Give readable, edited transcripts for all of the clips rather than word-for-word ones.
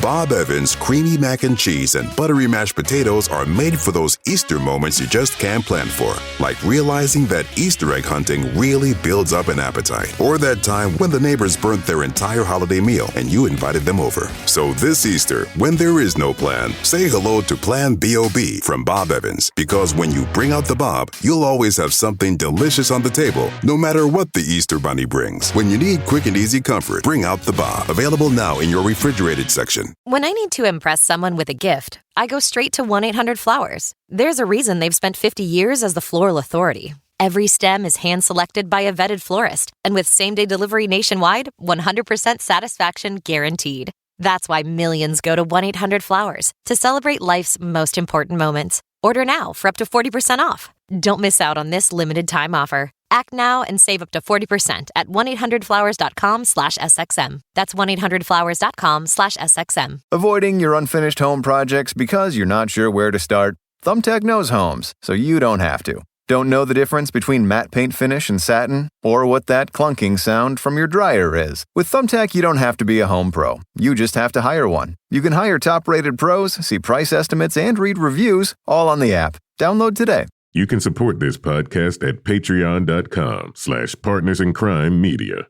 Bob Evans creamy mac and cheese and buttery mashed potatoes are made for those Easter moments you just can't plan for. Like realizing that Easter egg hunting really builds up an appetite. Or that time when the neighbors burnt their entire holiday meal and you invited them over. So this Easter, when there is no plan, say hello to Plan B.O.B. from Bob Evans. Because when you bring out the Bob, you'll always have something delicious on the table, no matter what the Easter Bunny brings. When you need quick and easy comfort, bring out the Bob. Available now in your refrigerated section. When I need to impress someone with a gift, I go straight to 1-800-Flowers. There's a reason they've spent 50 years as the floral authority. Every stem is hand-selected by a vetted florist. And with same-day delivery nationwide, 100% satisfaction guaranteed. That's why millions go to 1-800-Flowers to celebrate life's most important moments. Order now for up to 40% off. Don't miss out on this limited-time offer. Act now and save up to 40% at 1-800-Flowers.com/SXM. That's 1-800-Flowers.com/SXM. Avoiding your unfinished home projects because you're not sure where to start? Thumbtack knows homes, so you don't have to. Don't know the difference between matte paint finish and satin? Or what that clunking sound from your dryer is? With Thumbtack, you don't have to be a home pro. You just have to hire one. You can hire top-rated pros, see price estimates, and read reviews all on the app. Download today. You can support this podcast at patreon.com/partnersincrimemedia.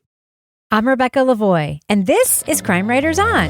I'm Rebecca Lavoie, and this is Crime Writers On.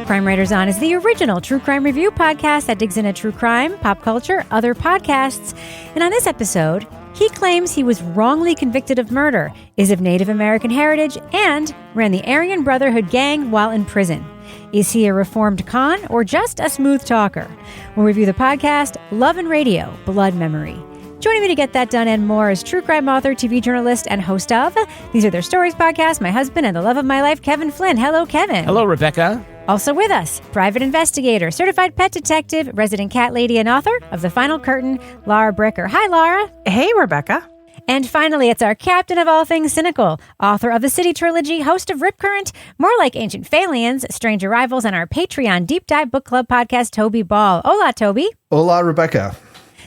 Crime Writers On is the original true crime review podcast that digs into true crime, pop culture, other podcasts. And on this episode, he claims he was wrongly convicted of murder, is of Native American heritage, and ran the Aryan Brotherhood gang while in prison. Is he a reformed con or just a smooth talker? We'll review the podcast, Love and Radio, Blood Memory. Joining me to get that done and more is true crime author, TV journalist, and host of These Are Their Stories podcast, my husband and the love of my life, Kevin Flynn. Hello, Kevin. Hello, Rebecca. Also with us, private investigator, certified pet detective, resident cat lady, and author of The Final Curtain, Laura Bricker. Hi, Laura. Hey, Rebecca. And finally, it's our captain of all things cynical, author of the City Trilogy, host of Rip Current, More Like Ancient Phalians, Strange Arrivals, and our Patreon Deep Dive Book Club podcast, Toby Ball. Hola, Toby. Hola, Rebecca.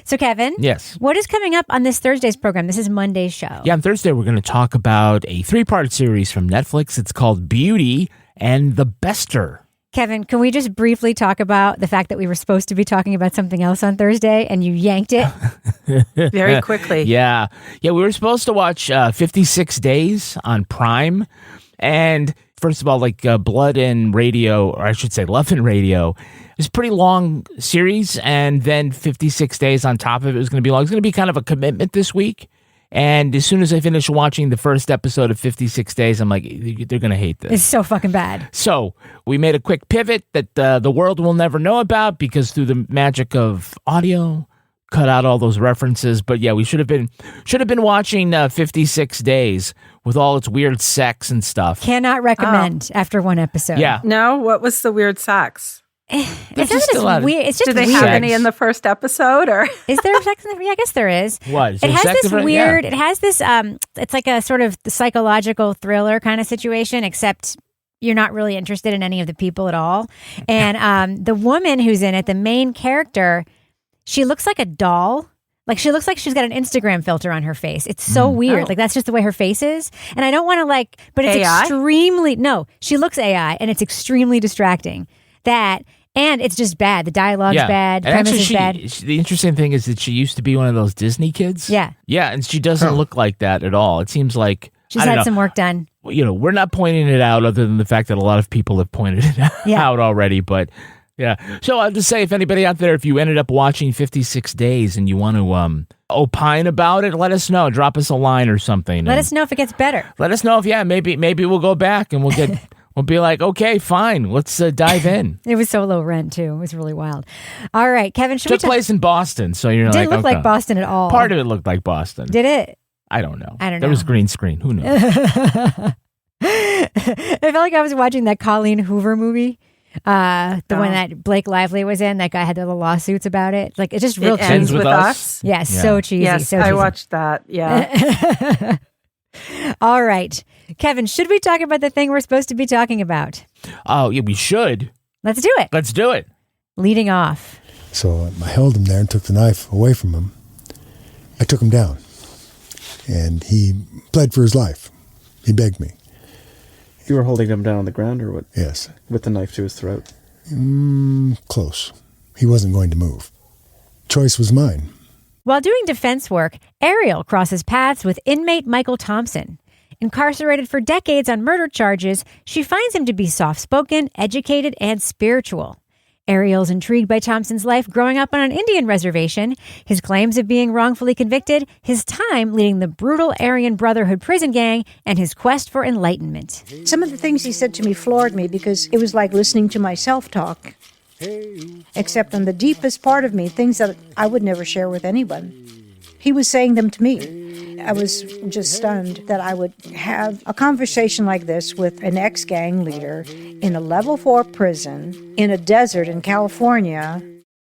So, Kevin. Yes. What is coming up on this Thursday's program? This is Monday's show. Yeah, on Thursday, we're going to talk about a 3-part series from Netflix. It's called Beauty and the Bester. Kevin, can we just briefly talk about the fact that we were supposed to be talking about something else on Thursday and you yanked it? Very quickly. Yeah, we were supposed to watch 56 Days on Prime. And first of all, Blood and Radio, or I should say Love and Radio, it's a pretty long series. And then 56 Days on top of it was going to be long. It's going to be kind of a commitment this week. And as soon as I finish watching the first episode of 56 Days, I'm like, they're going to hate this. It's so fucking bad. So we made a quick pivot that the world will never know about because through the magic of audio, cut out all those references. But yeah, we should have been watching 56 Days with all its weird sex and stuff. Cannot recommend after one episode. Yeah. No, what was the weird sex? It's just weird. It's just Do they weird. have any in the first episode, or is there sex in the? Yeah, I guess there is. What? It has this weird. Yeah. It has this. It's like a sort of psychological thriller kind of situation, except you're not really interested in any of the people at all. And the woman who's in it, the main character, she looks like a doll. Like she looks like she's got an Instagram filter on her face. It's so weird. Like that's just the way her face is. And I don't want to but it's AI? no, she looks AI and it's extremely distracting. And it's just bad. The dialogue's bad. The premise is bad. The interesting thing is that she used to be one of those Disney kids. Yeah. Yeah, and she doesn't look like that at all. It seems like she's had some work done. You know, we're not pointing it out other than the fact that a lot of people have pointed it out already. But yeah. So I'll just say, if anybody out there, if you ended up watching 56 Days and you want to opine about it, let us know. Drop us a line or something. Let us know if it gets better. Let us know if, maybe we'll go back and we'll get... We'll be like, okay, fine. Let's dive in. It was so low rent, too. It was really wild. All right, Kevin, should we took place in Boston, so you're didn't look like Boston at all. Part of it looked like Boston. Did it? I don't know. There was green screen. Who knows? I felt like I was watching that Colleen Hoover movie. The one that Blake Lively was in. That guy had the little lawsuits about it. Like, it's just real cheesy. Ends with us? Yeah, so cheesy. Yes, so cheesy. I watched that. Yeah. All right. Kevin, should we talk about the thing we're supposed to be talking about? Oh, yeah, we should. Let's do it. Let's do it. Leading off. So I held him there and took the knife away from him. I took him down, and he pled for his life. He begged me. You were holding him down on the ground, or what? Yes. With the knife to his throat? Close. He wasn't going to move. Choice was mine. While doing defense work, Ariel crosses paths with inmate Michael Thompson. Incarcerated for decades on murder charges, she finds him to be soft-spoken, educated, and spiritual. Ariel's intrigued by Thompson's life growing up on an Indian reservation, his claims of being wrongfully convicted, his time leading the brutal Aryan Brotherhood prison gang, and his quest for enlightenment. Some of the things he said to me floored me because it was like listening to myself talk. Except on the deepest part of me, things that I would never share with anyone. He was saying them to me. I was just stunned that I would have a conversation like this with an ex-gang leader in a level 4 prison in a desert in California.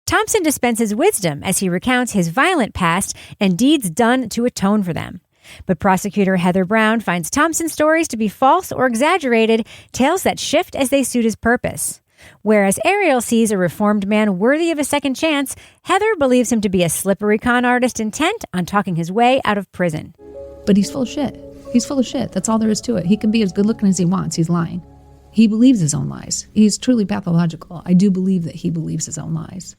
Thompson dispenses wisdom as he recounts his violent past and deeds done to atone for them. But prosecutor Heather Brown finds Thompson's stories to be false or exaggerated, tales that shift as they suit his purpose. Whereas Ariel sees a reformed man worthy of a second chance, Heather believes him to be a slippery con artist intent on talking his way out of prison. But he's full of shit. He's full of shit. That's all there is to it. He can be as good looking as he wants. He's lying. He believes his own lies. He's truly pathological. I do believe that he believes his own lies.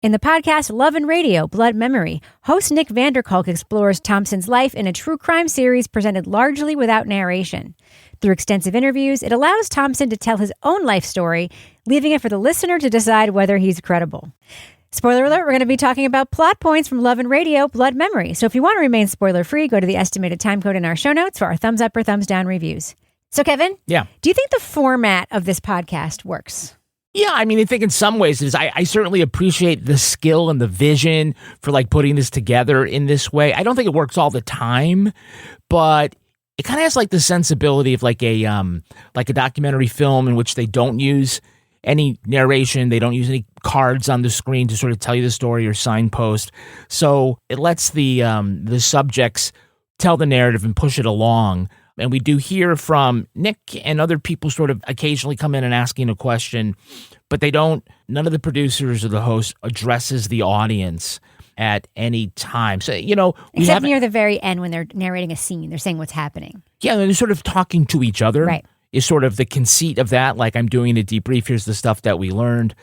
In the podcast Love and Radio, Blood Memory, host Nick Vanderkolk explores Thompson's life in a true crime series presented largely without narration. Through extensive interviews, it allows Thompson to tell his own life story, leaving it for the listener to decide whether he's credible. Spoiler alert, we're going to be talking about plot points from Love and Radio, Blood Memory. So if you want to remain spoiler-free, go to the estimated time code in our show notes for our thumbs up or thumbs down reviews. So Kevin, Yeah. Do you think the format of this podcast works? Yeah, I mean, I think in some ways it is. I certainly appreciate the skill and the vision for like putting this together in this way. I don't think it works all the time, but it kind of has like the sensibility of like a documentary film in which they don't use any narration, they don't use any cards on the screen to sort of tell you the story or signpost. So it lets the subjects tell the narrative and push it along. And we do hear from Nick and other people sort of occasionally come in and asking a question, but none of the producers or the host addresses the audience at any time. So, except near the very end when they're narrating a scene, they're saying what's happening. Yeah, they're sort of talking to each other. Right. Is sort of the conceit of that. Like, I'm doing a debrief. Here's the stuff that we learned.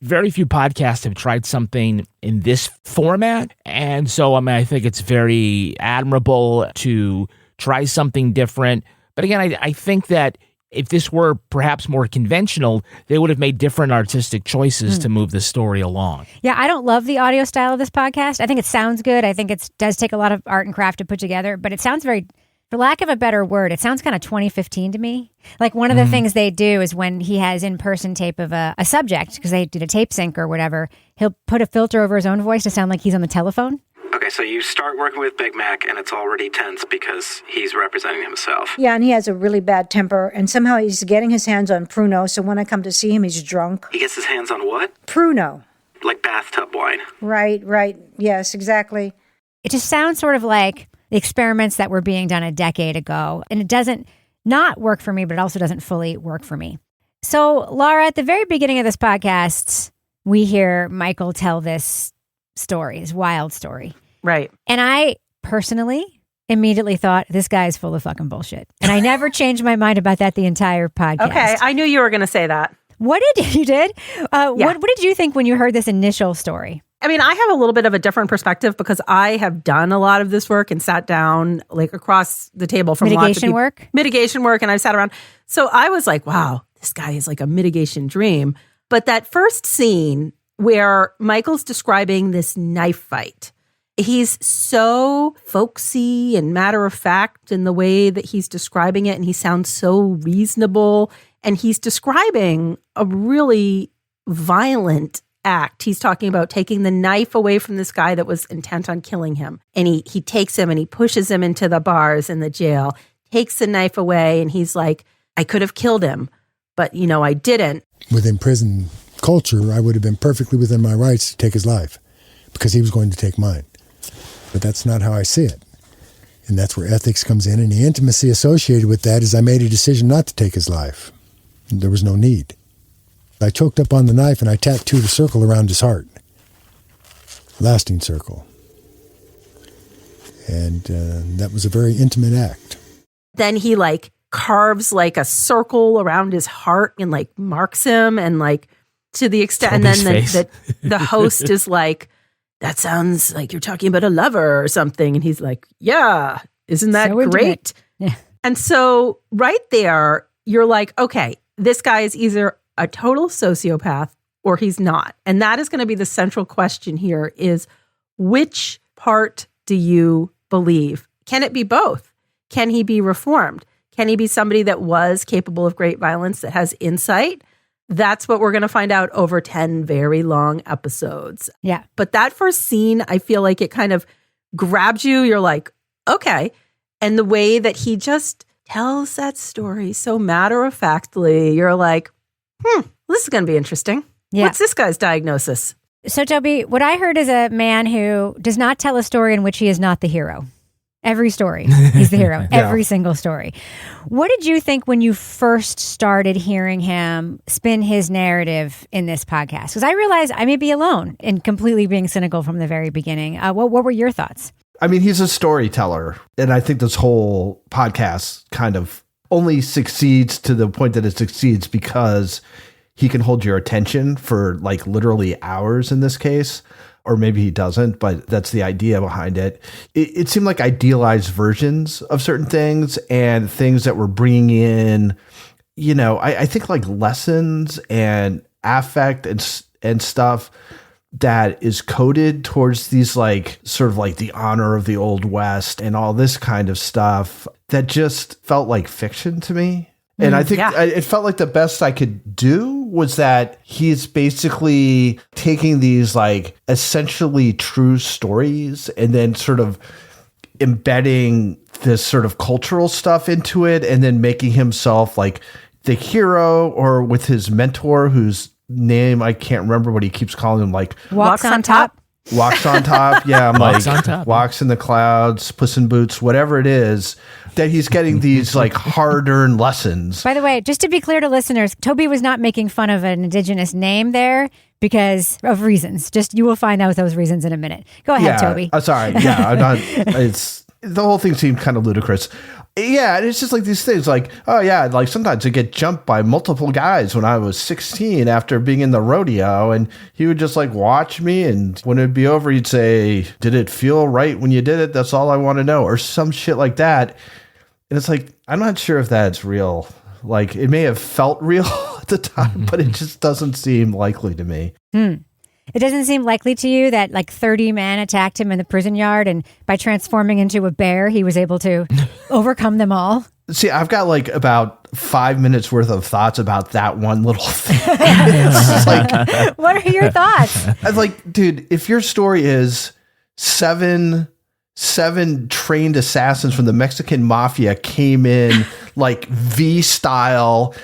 Very few podcasts have tried something in this format. And so, I think it's very admirable to try something different. But again, I think that if this were perhaps more conventional, they would have made different artistic choices to move the story along. Yeah, I don't love the audio style of this podcast. I think it sounds good. I think it does take a lot of art and craft to put together, but it sounds very, for lack of a better word, it sounds kind of 2015 to me. Like one of the things they do is when he has in-person tape of a subject, because they did a tape sync or whatever, he'll put a filter over his own voice to sound like he's on the telephone. Okay, so you start working with Big Mac and it's already tense because he's representing himself. Yeah, and he has a really bad temper, and somehow he's getting his hands on Pruno, so when I come to see him, he's drunk. He gets his hands on what? Pruno. Like bathtub wine. Right. Yes, exactly. It just sounds sort of like the experiments that were being done a decade ago, and it doesn't not work for me, but it also doesn't fully work for me. So, Laura, at the very beginning of this podcast, we hear Michael tell this story, his wild story. Right. And I personally immediately thought, this guy is full of fucking bullshit. And I never changed my mind about that the entire podcast. Okay, I knew you were going to say that. What did you did? What did you think when you heard this initial story? I mean, I have a little bit of a different perspective because I have done a lot of this work and sat down like across the table from lots of people. Mitigation work, and I've sat around. So I was like, wow, this guy is like a mitigation dream. But that first scene where Michael's describing this knife fight, he's so folksy and matter of fact in the way that he's describing it, and he sounds so reasonable. And he's describing a really violent act. He's talking about taking the knife away from this guy that was intent on killing him. And he takes him and he pushes him into the bars in the jail, takes the knife away, and he's like, I could have killed him, but, I didn't. Within prison culture, I would have been perfectly within my rights to take his life because he was going to take mine. But that's not how I see it. And that's where ethics comes in. And the intimacy associated with that is I made a decision not to take his life. There was no need. I choked up on the knife and I tattooed a circle around his heart. lasting circle. And that was a very intimate act. Then he like carves like a circle around his heart and like marks him and like to the extent, Toby's and then the host is like, that sounds like you're talking about a lover or something. And he's like, yeah, isn't that So great? Yeah. And so right there, you're like, okay, this guy is either a total sociopath or he's not. And that is going to be the central question here is, which part do you believe? Can it be both? Can he be reformed? Can he be somebody that was capable of great violence, that has insight? That's what we're going to find out over 10 very long episodes. Yeah. But that first scene, I feel like it kind of grabs you. You're like, okay. And the way that he just tells that story so matter-of-factly, you're like, this is going to be interesting. Yeah. What's this guy's diagnosis? So, Toby, what I heard is a man who does not tell a story in which he is not the hero. Every story, he's the hero. Every single story. What did you think when you first started hearing him spin his narrative in this podcast? Because I realized I may be alone in completely being cynical from the very beginning. What were your thoughts? I mean, he's a storyteller. And I think this whole podcast kind of only succeeds to the point that it succeeds because he can hold your attention for like literally hours in this case. Or maybe he doesn't, but that's the idea behind it. It seemed like idealized versions of certain things and things that were bringing in, you know, I think like lessons and affect and stuff that is coded towards these like sort of like the honor of the Old West and all this kind of stuff that just felt like fiction to me. And I think it felt like the best I could do was that he's basically taking these like essentially true stories and then sort of embedding this sort of cultural stuff into it and then making himself like the hero, or with his mentor, whose name I can't remember, what he keeps calling him, like Walks on top. Walks on top. Yeah, I'm Walks like on top. Walks in the clouds, Puss in Boots, whatever it is, that he's getting these like hard-earned lessons. By the way, just to be clear to listeners, Toby was not making fun of an indigenous name there because of reasons. Just you will find out those reasons in a minute. Go ahead, Toby. Sorry. Yeah, I'm not. It's the whole thing seemed kind of ludicrous. Yeah, and it's just like these things like, oh yeah, like sometimes I get jumped by multiple guys when I was 16 after being in the rodeo, and he would just like watch me, and when it'd be over, he'd say, did it feel right when you did it? That's all I want to know, or some shit like that. And it's like, I'm not sure if that's real. Like, it may have felt real at the time, but it just doesn't seem likely to me. It doesn't seem likely to you that like 30 men attacked him in the prison yard, and by transforming into a bear, he was able to overcome them all? See, I've got like about 5 minutes worth of thoughts about that one little thing. It's like, what are your thoughts? I'm like, dude, if your story is seven trained assassins from the Mexican mafia came in like V style,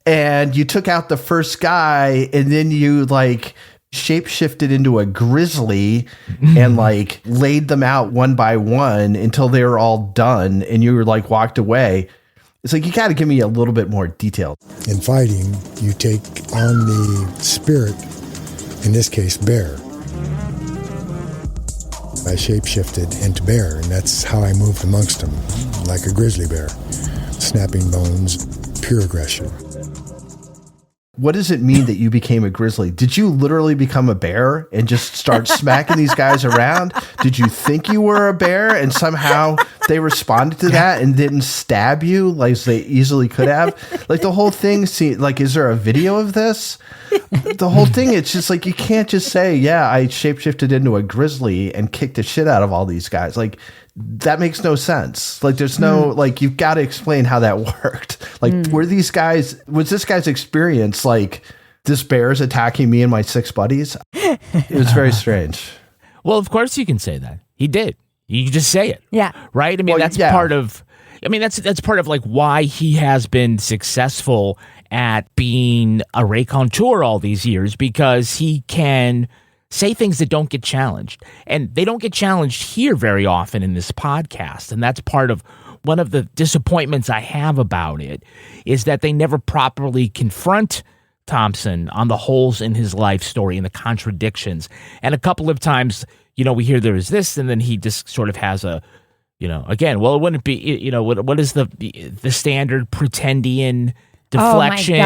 and you took out the first guy, and then you like shapeshifted into a grizzly and like laid them out one by one until they were all done, and you were like walked away. It's like, you got to give me a little bit more detail. In fighting, you take on the spirit, in this case, bear. I shapeshifted into bear, and that's how I moved amongst them, like a grizzly bear. Snapping bones, pure aggression. What does it mean that you became a grizzly? Did you literally become a bear and just start smacking these guys around? Did you think you were a bear and somehow they responded to that and didn't stab you like they easily could have? Like, the whole thing, like, is there a video of this? The whole thing, it's just like, you can't just say, yeah, I shapeshifted into a grizzly and kicked the shit out of all these guys. Like, that makes no sense. Like, there's no, like, you've got to explain how that worked. Like, was this guy's experience like, this bear's attacking me and my 6 buddies? It was very strange. Well, of course you can say that. He did. You can just say it. Yeah. Right? I mean, that's part of like why he has been successful at being a raconteur all these years, because he can say things that don't get challenged. And they don't get challenged here very often in this podcast. And that's part of one of the disappointments I have about it, is that they never properly confront Thompson on the holes in his life story and the contradictions. And a couple of times, we hear there is this, and then he just sort of has a, again, well, it wouldn't be, what is the standard pretendian deflection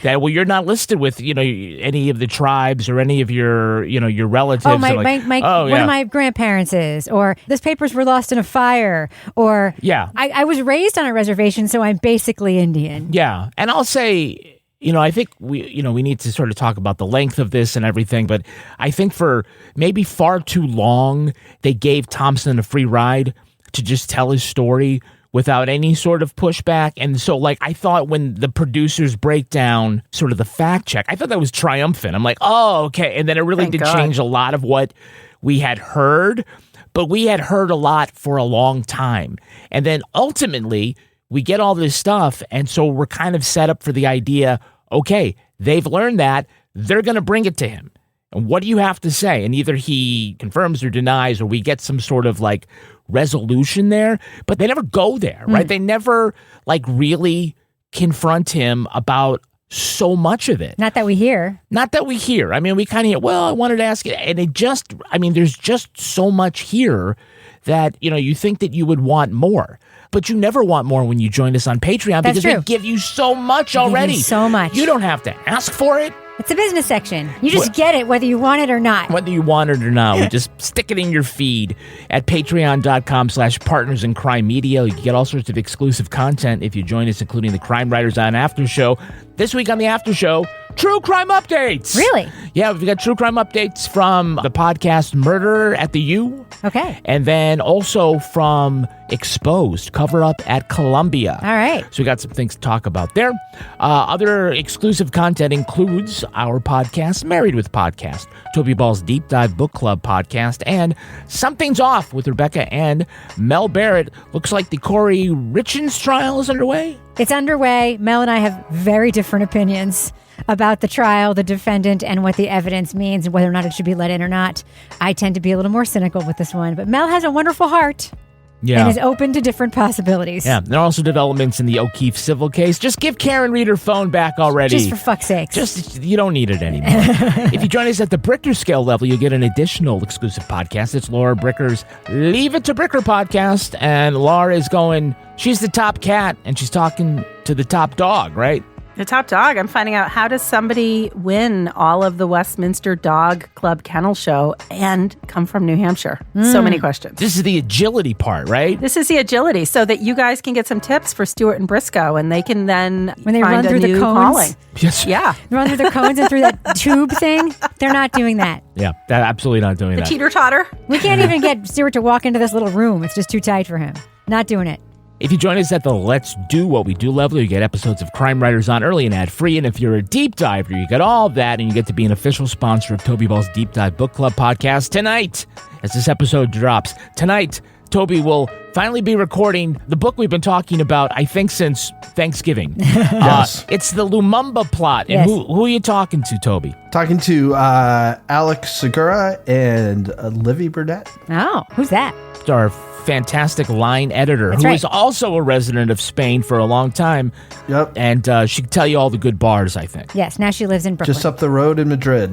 that, well, you're not listed with, any of the tribes or any of your relatives. Oh, one of my grandparents is, or this papers were lost in a fire, or I was raised on a reservation, so I'm basically Indian. Yeah. And I'll say, I think we need to sort of talk about the length of this and everything, but I think for maybe far too long, they gave Thompson a free ride to just tell his story without any sort of pushback. And so, I thought when the producers break down sort of the fact check, I thought that was triumphant. I'm like, oh, okay. And then it really did change a lot of what we had heard, but we had heard a lot for a long time. And then ultimately, we get all this stuff, and so we're kind of set up for the idea, okay, they've learned that, they're going to bring it to him. And what do you have to say? And either he confirms or denies, or we get some sort of resolution there, but they never go there, right? They never really confront him about so much of it. Not that we hear. I mean, we kind of hear, well, I wanted to ask you, and there's just so much here that, you think that you would want more. But you never want more when you join us on Patreon because we give you so much already. So much. You don't have to ask for it. It's a business section. You just get it whether you want it or not. We just stick it in your feed at patreon.com/partners in crime media. You can get all sorts of exclusive content if you join us, including the Crime Writers on After Show. This week on the After Show, true crime updates. Really? Yeah, we've got true crime updates from the podcast Murder at the U. Okay. And then also from Exposed, Cover Up at Columbia. All right. So we got some things to talk about there. Other exclusive content includes our podcast, Married with Podcast, Toby Ball's Deep Dive Book Club podcast, and Something's Off with Rebecca and Mel Barrett. Looks like the Corey Richins trial is underway. It's underway. Mel and I have very different opinions about the trial, the defendant, and what the evidence means, and whether or not it should be let in or not. I tend to be a little more cynical with this one, but Mel has a wonderful heart. Yeah. And is open to different possibilities. Yeah. There are also developments in the O'Keefe civil case. Just give Karen Reed her phone back already. Just for fuck's sake. You don't need it anymore. If you join us at the Bricker scale level, you get an additional exclusive podcast. It's Laura Bricker's Leave It to Bricker podcast. And Laura is she's the top cat, and she's talking to the top dog, right? The top dog. I'm finding out, how does somebody win all of the Westminster Dog Club Kennel Show and come from New Hampshire? So many questions. This is the agility part, right? This is the agility, so that you guys can get some tips for Stewart and Briscoe, and they can then when they find run through the cones. Calling. Yes. Yeah. Run through the cones and through that tube thing. They're not doing that. Yeah, they're absolutely not doing the that. The teeter-totter. We can't even get Stewart to walk into this little room. It's just too tight for him. Not doing it. If you join us at the Let's Do What We Do level, you get episodes of Crime Writers on early and ad-free. And if you're a deep diver, you get all of that, and you get to be an official sponsor of Toby Ball's Deep Dive Book Club podcast tonight. As this episode drops, tonight, Toby will finally be recording the book we've been talking about, I think, since Thanksgiving. Yes. It's the Lumumba plot. And who are you talking to, Toby? Talking to Alex Segura and Livy Burdett. Oh, who's that? Our fantastic line editor, who is also a resident of Spain for a long time. Yep. And she can tell you all the good bars, I think. Yes, now she lives in Brooklyn. Just up the road in Madrid.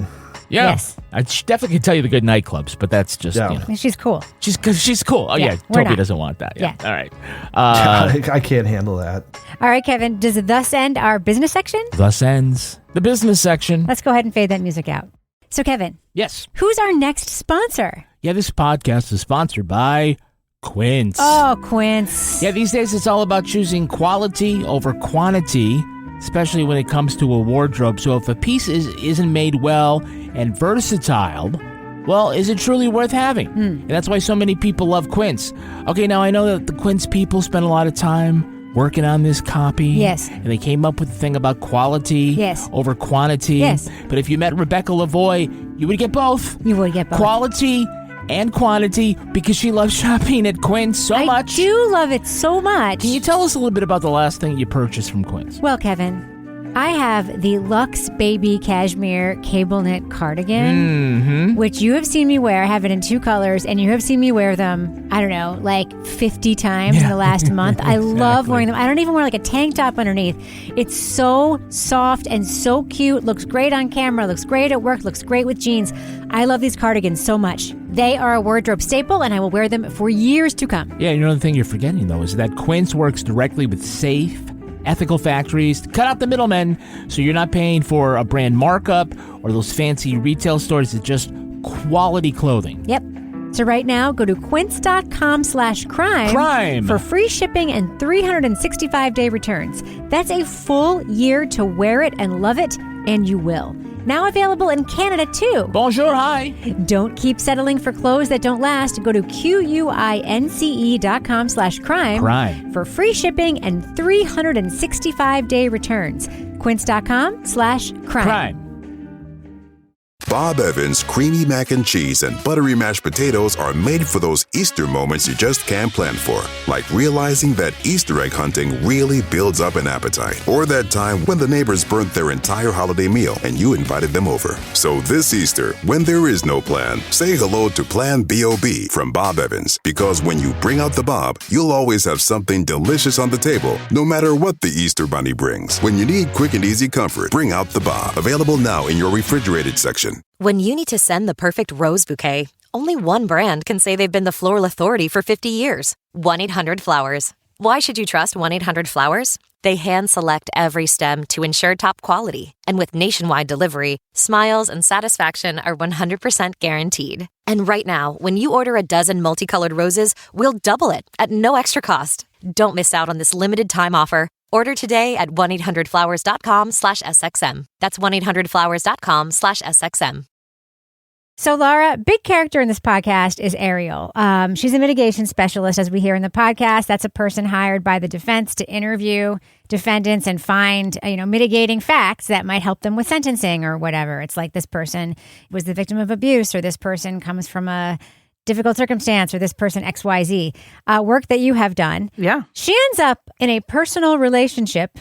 Yeah. Yes. I definitely can tell you the good nightclubs, but that's just, She's cool. She's cool. Oh, yeah. Toby doesn't want that. Yeah. All right. I can't handle that. All right, Kevin, does it thus end our business section? Thus ends the business section. Let's go ahead and fade that music out. So, Kevin. Yes. Who's our next sponsor? Yeah, this podcast is sponsored by Quince. Oh, Quince. Yeah, these days it's all about choosing quality over quantity, especially when it comes to a wardrobe. So if a piece isn't made well and versatile, well, is it truly worth having? And that's why so many people love Quince. Okay, now I know that the Quince people spend a lot of time working on this copy. Yes. And they came up with the thing about quality over quantity. Yes. But if you met Rebecca Lavoie, you would get both. You would get both. Quality and quantity, because she loves shopping at Quince so much. I do love it so much. Can you tell us a little bit about the last thing you purchased from Quince? Well, Kevin, I have the Luxe Baby Cashmere Cable Knit Cardigan, which you have seen me wear. I have it in 2 colors, and you have seen me wear them, I don't know, like 50 times in the last month. I love wearing them. I don't even wear like a tank top underneath. It's so soft and so cute. Looks great on camera, looks great at work, looks great with jeans. I love these cardigans so much. They are a wardrobe staple, and I will wear them for years to come. Yeah, you know the thing you're forgetting, though, is that Quince works directly with safe, ethical factories to cut out the middlemen, so you're not paying for a brand markup or those fancy retail stores. It's just quality clothing. Yep. So right now, go to quince.com/crime for free shipping and 365-day returns. That's a full year to wear it and love it, and you will. Now available in Canada, too. Bonjour, hi. Don't keep settling for clothes that don't last. Go to quince.com/crime for free shipping and 365-day returns. Quince.com/crime. Bob Evans' creamy mac and cheese and buttery mashed potatoes are made for those Easter moments you just can't plan for, like realizing that Easter egg hunting really builds up an appetite, or that time when the neighbors burnt their entire holiday meal and you invited them over. So this Easter, when there is no plan, say hello to Plan B.O.B. from Bob Evans, because when you bring out the Bob, you'll always have something delicious on the table, no matter what the Easter Bunny brings. When you need quick and easy comfort, bring out the Bob. Available now in your refrigerated section. When you need to send the perfect rose bouquet, only one brand can say they've been the floral authority for 50 years. 1-800-Flowers. Why should you trust 1-800-Flowers? They hand-select every stem to ensure top quality. And with nationwide delivery, smiles and satisfaction are 100% guaranteed. And right now, when you order a dozen multicolored roses, we'll double it at no extra cost. Don't miss out on this limited time offer. Order today at 1-800-Flowers.com/SXM. That's 1-800-Flowers.com/SXM. So, Laura, big character in this podcast is Ariel. She's a mitigation specialist, as we hear in the podcast. That's a person hired by the defense to interview defendants and find, mitigating facts that might help them with sentencing or whatever. It's like this person was the victim of abuse, or this person comes from a difficult circumstance, or this person XYZ. Work that you have done. Yeah. She ends up in a personal relationship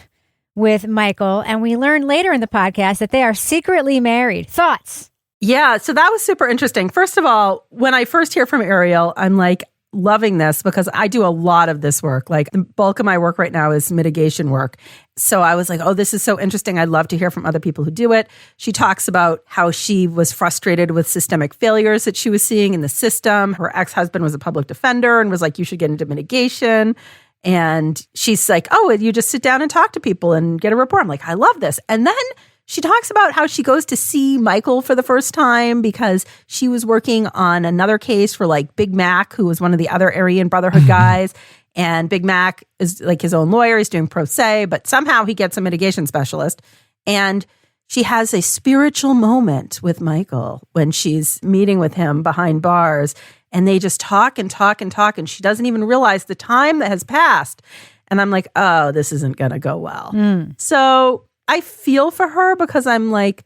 with Michael, and we learn later in the podcast that they are secretly married. Thoughts? Yeah, so that was super interesting. First of all, when I first hear from Ariel, I'm like loving this because I do a lot of this work. Like the bulk of my work right now is mitigation work. So I was like, oh, this is so interesting. I'd love to hear from other people who do it. She talks about how she was frustrated with systemic failures that she was seeing in the system. Her ex-husband was a public defender and was like, you should get into mitigation. And she's like, oh, you just sit down and talk to people and get a report. I'm like, I love this. And then she talks about how she goes to see Michael for the first time because she was working on another case for like Big Mac, who was one of the other Aryan Brotherhood guys. And Big Mac is like his own lawyer. He's doing pro se, but somehow he gets a mitigation specialist. And she has a spiritual moment with Michael when she's meeting with him behind bars. And they just talk and talk and talk. And she doesn't even realize the time that has passed. And I'm like, oh, this isn't going to go well. So I feel for her because I'm like,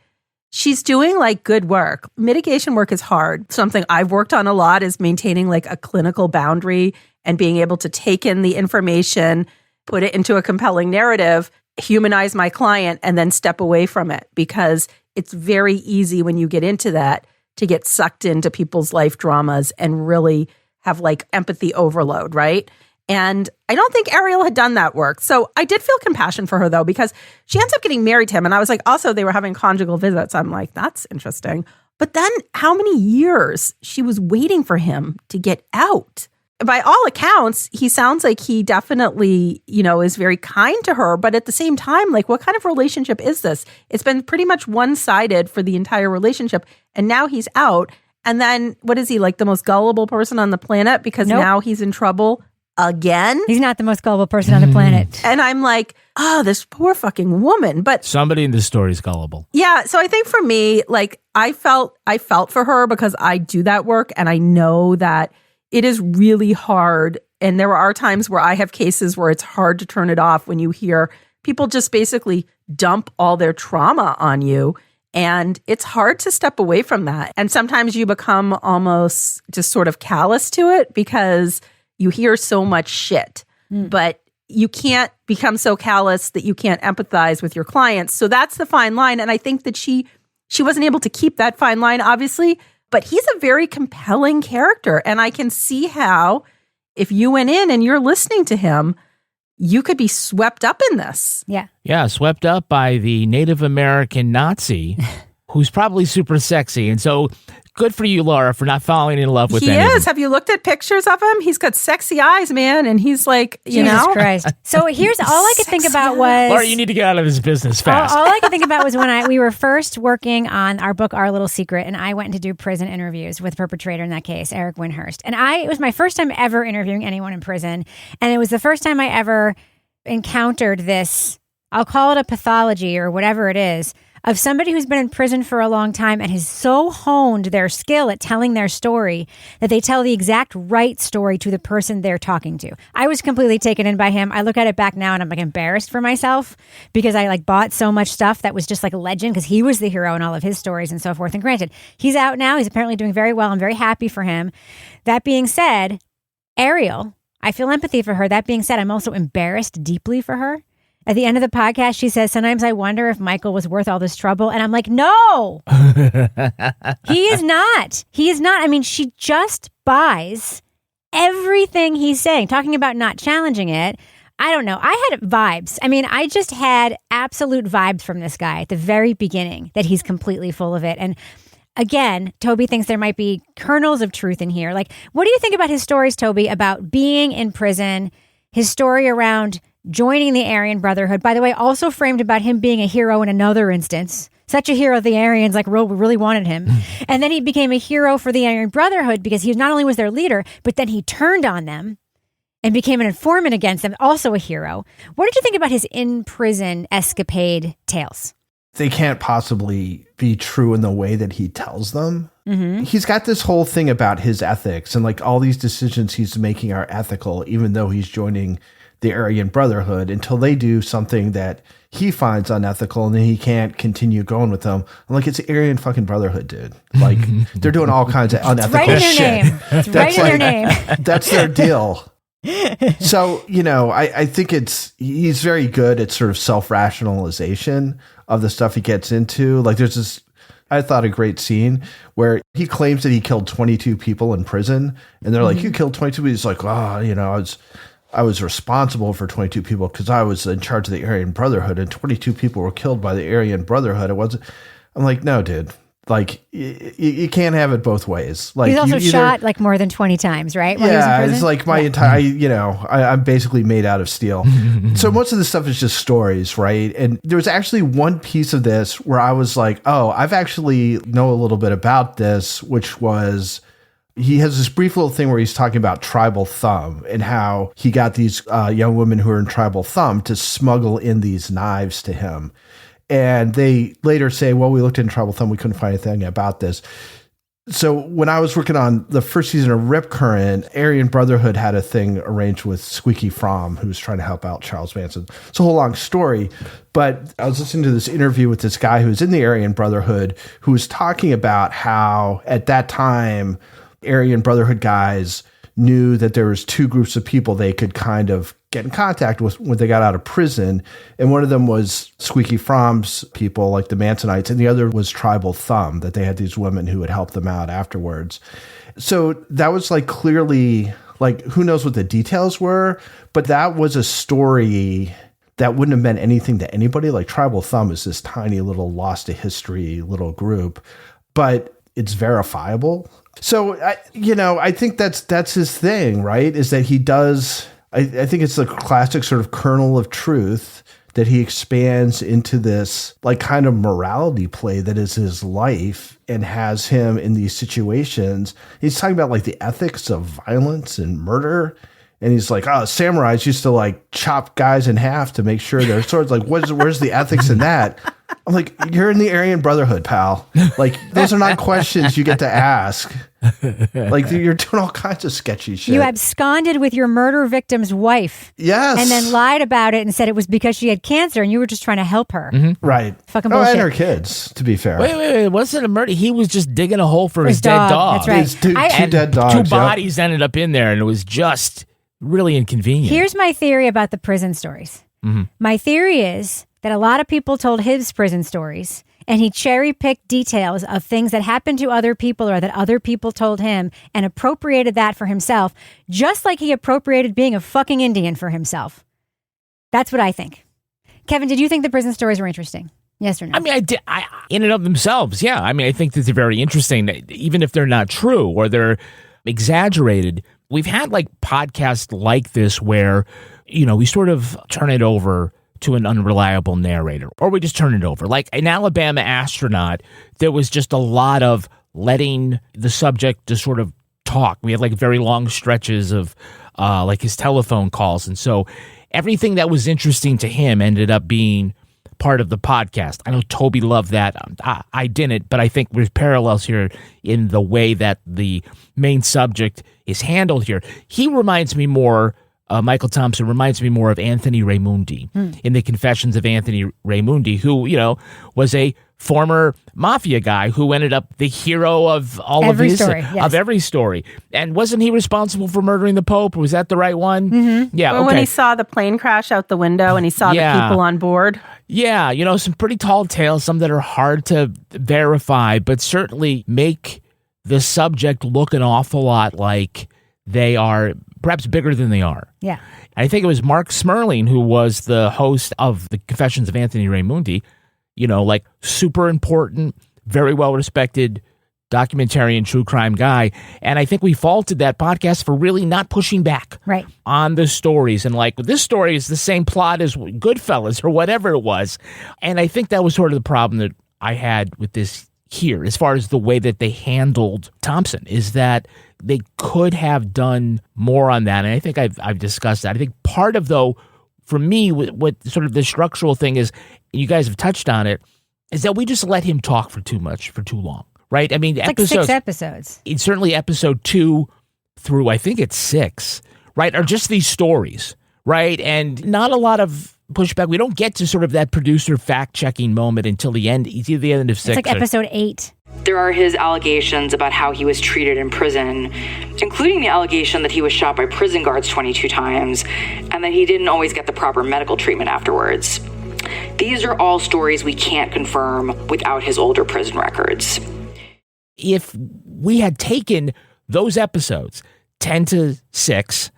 she's doing like good work. Mitigation work is hard. Something I've worked on a lot is maintaining like a clinical boundary and being able to take in the information, put it into a compelling narrative, humanize my client, and then step away from it, because it's very easy when you get into that to get sucked into people's life dramas and really have like empathy overload, right? And I don't think Ariel had done that work. So I did feel compassion for her, though, because she ends up getting married to him. And I was like, also, they were having conjugal visits. I'm like, that's interesting. But then how many years she was waiting for him to get out? By all accounts, he sounds like he definitely, is very kind to her. But at the same time, like, what kind of relationship is this? It's been pretty much one-sided for the entire relationship. And now he's out. And then what is he, like the most gullible person on the planet? Because now he's in trouble again. He's not the most gullible person on the planet. And I'm like, oh, this poor fucking woman. But somebody in this story is gullible. Yeah. So I think for me, like, I felt for her because I do that work and I know that it is really hard. And there are times where I have cases where it's hard to turn it off when you hear people just basically dump all their trauma on you. And it's hard to step away from that. And sometimes you become almost just sort of callous to it because you hear so much shit. But you can't become so callous that you can't empathize with your clients. So that's the fine line. And I think that she wasn't able to keep that fine line, obviously, but he's a very compelling character. And I can see how if you went in and you're listening to him, you could be swept up in this. Yeah. Yeah, swept up by the Native American Nazi who's probably super sexy. And so good for you, Laura, for not falling in love with him. He is. Have you looked at pictures of him? He's got sexy eyes, man. And he's like, Jesus Christ. So here's all I could think about was... Laura, you need to get out of this business fast. All I could think about was when we were first working on our book, Our Little Secret, and I went to do prison interviews with the perpetrator in that case, Eric Winhurst. And it was my first time ever interviewing anyone in prison. And it was the first time I ever encountered this, I'll call it a pathology or whatever it is, of somebody who's been in prison for a long time and has so honed their skill at telling their story that they tell the exact right story to the person they're talking to. I was completely taken in by him. I look at it back now and I'm like embarrassed for myself because I bought so much stuff that was just like a legend because he was the hero in all of his stories and so forth. And granted, he's out now. He's apparently doing very well. I'm very happy for him. That being said, Ariel, I feel empathy for her. That being said, I'm also embarrassed deeply for her. At the end of the podcast, she says, sometimes I wonder if Michael was worth all this trouble. And I'm like, no, he is not. He is not. I mean, she just buys everything he's saying, talking about not challenging it. I don't know. I had vibes. I mean, I just had absolute vibes from this guy at the very beginning that he's completely full of it. And again, Toby thinks there might be kernels of truth in here. Like, what do you think about his stories, Toby, about being in prison, his story around joining the Aryan Brotherhood, by the way, also framed about him being a hero in another instance. Such a hero, the Aryans really wanted him. And then he became a hero for the Aryan Brotherhood because he not only was their leader, but then he turned on them and became an informant against them, also a hero. What did you think about his in-prison escapade tales? They can't possibly be true in the way that he tells them. Mm-hmm. He's got this whole thing about his ethics and like all these decisions he's making are ethical, even though he's joining the Aryan Brotherhood until they do something that he finds unethical and then he can't continue going with them. I'm like, it's the Aryan fucking Brotherhood, dude. Like they're doing all kinds of unethical shit. It's right in their name. That's their deal. So, I think he's very good at sort of self-rationalization of the stuff he gets into. Like there's this, I thought, a great scene where he claims that he killed 22 people in prison. And they're like, you killed 22 people? He's like, I was responsible for 22 people because I was in charge of the Aryan Brotherhood and 22 people were killed by the Aryan Brotherhood. I'm like, no, dude. Like, you can't have it both ways. Like, he's also shot like more than 20 times, right? Yeah, it's like my entire, I'm basically made out of steel. So most of this stuff is just stories, right? And there was actually one piece of this where I was like, oh, I've actually know a little bit about this, which was... He has this brief little thing where he's talking about tribal thumb and how he got these young women who are in tribal thumb to smuggle in these knives to him. And they later say, well, we looked in tribal thumb. We couldn't find anything about this. So when I was working on the first season of Rip Current, Aryan Brotherhood had a thing arranged with Squeaky Fromm, who was trying to help out Charles Manson. It's a whole long story, but I was listening to this interview with this guy who's in the Aryan Brotherhood who was talking about how at that time, Aryan Brotherhood guys knew that there was two groups of people they could kind of get in contact with when they got out of prison. And one of them was Squeaky Fromm's people, like the Mansonites, and the other was Tribal Thumb, that they had these women who would help them out afterwards. So that was like clearly, like, who knows what the details were, but that was a story that wouldn't have meant anything to anybody. Like Tribal Thumb is this tiny little lost to history little group, but it's verifiable. So, I think that's his thing, right? Is that he does, I think it's the classic sort of kernel of truth that he expands into this like kind of morality play that is his life and has him in these situations. He's talking about like the ethics of violence and murder. And he's like, oh, samurais used to like chop guys in half to make sure their swords, like, where's the ethics in that? I'm like, you're in the Aryan Brotherhood, pal. Like, those are not questions you get to ask. Like, you're doing all kinds of sketchy shit. You absconded with your murder victim's wife. Yes. And then lied about it and said it was because she had cancer and you were just trying to help her. Mm-hmm. Right. Fucking bullshit. And her kids, to be fair. Wait. It wasn't a murder. He was just digging a hole for his dead dog. That's right. His two dead dogs. Two bodies ended up in there and it was just... really inconvenient. Here's my theory about the prison stories. Mm-hmm. My theory is that a lot of people told his prison stories, and he cherry-picked details of things that happened to other people or that other people told him and appropriated that for himself, just like he appropriated being a fucking Indian for himself. That's what I think. Kevin, did you think the prison stories were interesting? Yes or no? I mean, I did. In and of themselves, yeah. I mean, I think that they're very interesting, even if they're not true or they're exaggerated. We've had like podcasts like this where, we sort of turn it over to an unreliable narrator, or we just turn it over. Like an Alabama astronaut, there was just a lot of letting the subject just sort of talk. We had like very long stretches of like his telephone calls. And so everything that was interesting to him ended up being part of the podcast. I know Toby loved that. I didn't, but I think there's parallels here in the way that the main subject is handled here. He reminds me more, Michael Thompson reminds me more of Anthony Raimundi in the Confessions of Anthony Raimundi, who, was a former mafia guy who ended up the hero of every story. And wasn't he responsible for murdering the Pope? Was that the right one? Mm-hmm. Yeah. Well, okay. When he saw the plane crash out the window and he saw the people on board. Yeah. Some pretty tall tales, some that are hard to verify, but certainly make the subject look an awful lot like they are perhaps bigger than they are. Yeah. I think it was Mark Smerling who was the host of the Confessions of Anthony Raimundi, like super important, very well-respected documentarian true crime guy. And I think we faulted that podcast for really not pushing back on the stories. And like, this story is the same plot as Goodfellas or whatever it was. And I think that was sort of the problem that I had with this here, as far as the way that they handled Thompson, is that they could have done more on that. And I think I've discussed that. I think part of, though, for me, what sort of the structural thing is, and you guys have touched on it, is that we just let him talk for too long, right? I mean, it's like 6 episodes. It's certainly episode 2 through, I think it's 6, right, are just these stories, right? And not a lot of pushback. We don't get to sort of that producer fact-checking moment until the end. It's either the end of 6. It's like episode 8. There are his allegations about how he was treated in prison, including the allegation that he was shot by prison guards 22 times and that he didn't always get the proper medical treatment afterwards. These are all stories we can't confirm without his older prison records. If we had taken those episodes, 10 to 6,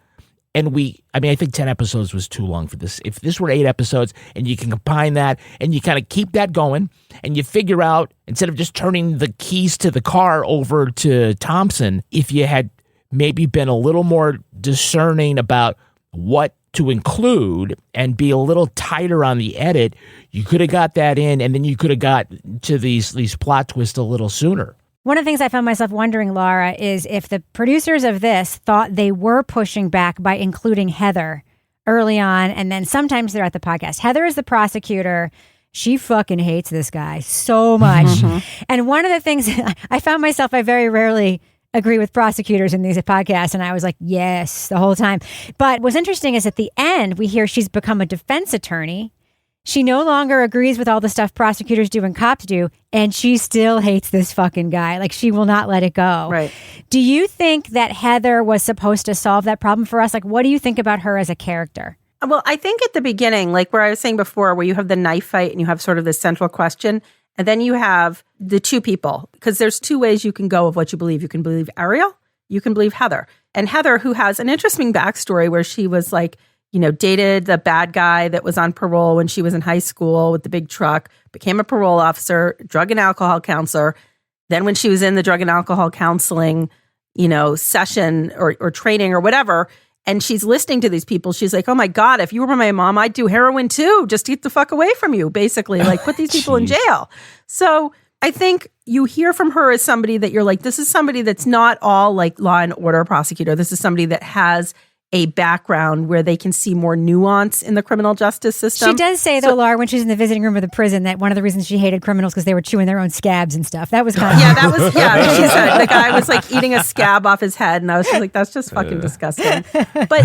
and I think 10 episodes was too long for this. If this were 8 episodes and you can combine that and you kind of keep that going and you figure out, instead of just turning the keys to the car over to Thompson, if you had maybe been a little more discerning about what to include and be a little tighter on the edit, you could have got that in, and then you could have got to these plot twists a little sooner. One of the things I found myself wondering, Laura, is if the producers of this thought they were pushing back by including Heather early on, and then sometimes they're at the podcast. Heather is the prosecutor. She fucking hates this guy so much. Mm-hmm. And one of the things I found myself, I very rarely agree with prosecutors in these podcasts, and I was like, yes, the whole time. But what's interesting is at the end, we hear she's become a defense attorney. She no longer agrees with all the stuff prosecutors do and cops do, and she still hates this fucking guy. Like, she will not let it go. Right. Do you think that Heather was supposed to solve that problem for us? Like, what do you think about her as a character? Well, I think at the beginning, like where I was saying before, where you have the knife fight and you have sort of this central question, and then you have the two people, because there's 2 ways you can go of what you believe. You can believe Ariel, you can believe Heather. And Heather, who has an interesting backstory where she was like, dated the bad guy that was on parole when she was in high school with the big truck, became a parole officer, drug and alcohol counselor. Then when she was in the drug and alcohol counseling, session or training or whatever, and she's listening to these people, she's like, oh my God, if you were my mom, I'd do heroin too. Just get the fuck away from you, basically. Like, put these people in jail. So I think you hear from her as somebody that you're like, this is somebody that's not all like law and order prosecutor. This is somebody that has a background where they can see more nuance in the criminal justice system. She does say, though, Laura, when she's in the visiting room of the prison, that one of the reasons she hated criminals because they were chewing their own scabs and stuff. That was kind of... she said the guy was like eating a scab off his head, and I was just like, that's just fucking disgusting. But,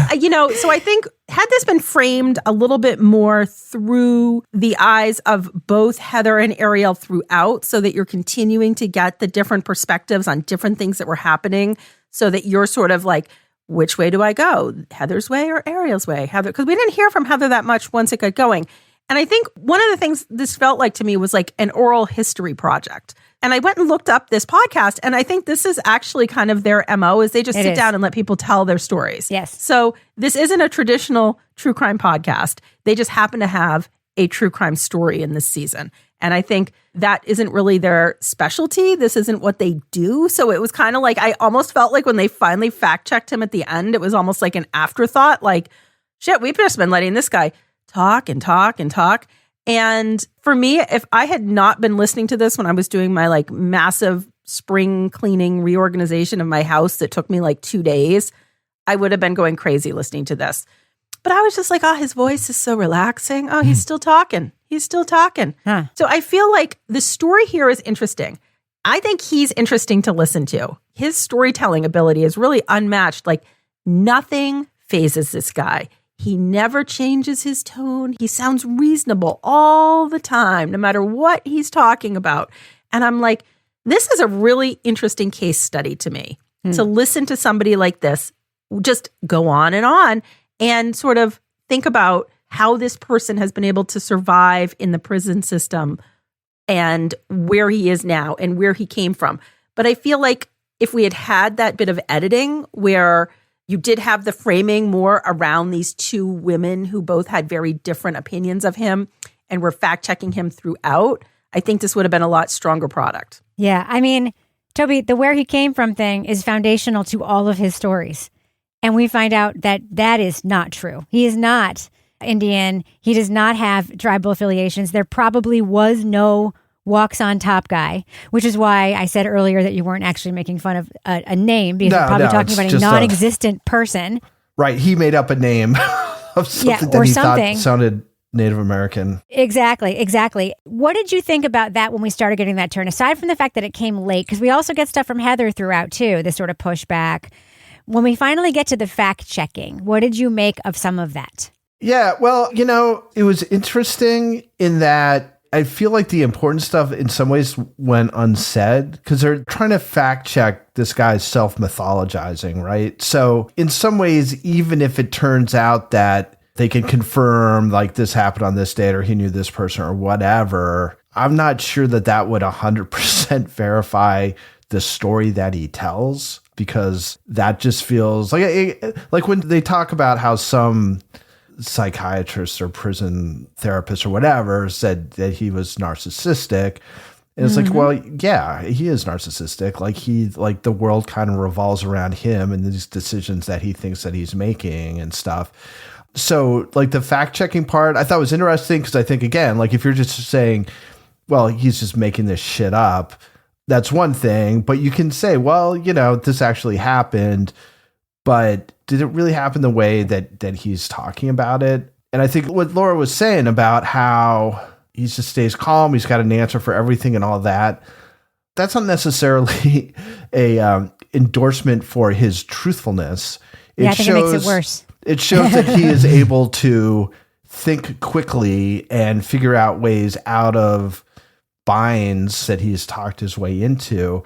so I think had this been framed a little bit more through the eyes of both Heather and Ariel throughout, so that you're continuing to get the different perspectives on different things that were happening, so that you're sort of like which way do I go? Heather's way or Ariel's way? Heather, because we didn't hear from Heather that much once it got going. And I think one of the things this felt like to me was like an oral history project. And I went and looked up this podcast, and I think this is actually kind of their MO, is they just sit down and let people tell their stories. Yes. So this isn't a traditional true crime podcast. They just happen to have a true crime story in this season. And I think that isn't really their specialty. This isn't what they do. So it was kind of like, I almost felt like when they finally fact checked him at the end, it was almost like an afterthought, like, shit, we've just been letting this guy talk and talk and talk. And for me, if I had not been listening to this when I was doing my like massive spring cleaning reorganization of my house that took me like 2 days, I would have been going crazy listening to this. But I was just like, oh, his voice is so relaxing. Oh, he's still talking. He's still talking. Huh. So I feel like the story here is interesting. I think he's interesting to listen to. His storytelling ability is really unmatched. Like nothing phases this guy. He never changes his tone. He sounds reasonable all the time, no matter what he's talking about. And I'm like, this is a really interesting case study to me, to listen to somebody like this just go on and sort of think about how this person has been able to survive in the prison system and where he is now and where he came from. But I feel like if we had had that bit of editing where you did have the framing more around these two women who both had very different opinions of him and were fact-checking him throughout, I think this would have been a lot stronger product. Yeah. I mean, Toby, the where he came from thing is foundational to all of his stories. And we find out that that is not true. He is not Indian. He does not have tribal affiliations. There probably was no walks on top guy, which is why I said earlier that you weren't actually making fun of a name, because you're probably talking about a non-existent person. Right. He made up a name of something that he thought sounded Native American. Exactly. What did you think about that when we started getting that turn? Aside from the fact that it came late, because we also get stuff from Heather throughout too, this sort of pushback. When we finally get to the fact checking, what did you make of some of that? Yeah, well, it was interesting in that I feel like the important stuff in some ways went unsaid because they're trying to fact check this guy's self-mythologizing, right? So in some ways, even if it turns out that they can confirm like this happened on this date or he knew this person or whatever, I'm not sure that would 100% verify the story that he tells, because that just feels like when they talk about how some psychiatrists or prison therapists or whatever said that he was narcissistic. And it's like, well, yeah, he is narcissistic. Like the world kind of revolves around him and these decisions that he thinks that he's making and stuff. So like the fact checking part I thought was interesting because I think, again, like if you're just saying, well, he's just making this shit up, that's one thing. But you can say, well, this actually happened, but did it really happen the way that he's talking about it? And I think what Laura was saying about how he just stays calm, he's got an answer for everything and all that, that's not necessarily a endorsement for his truthfulness. I think it makes it worse. It shows that he is able to think quickly and figure out ways out of binds that he's talked his way into.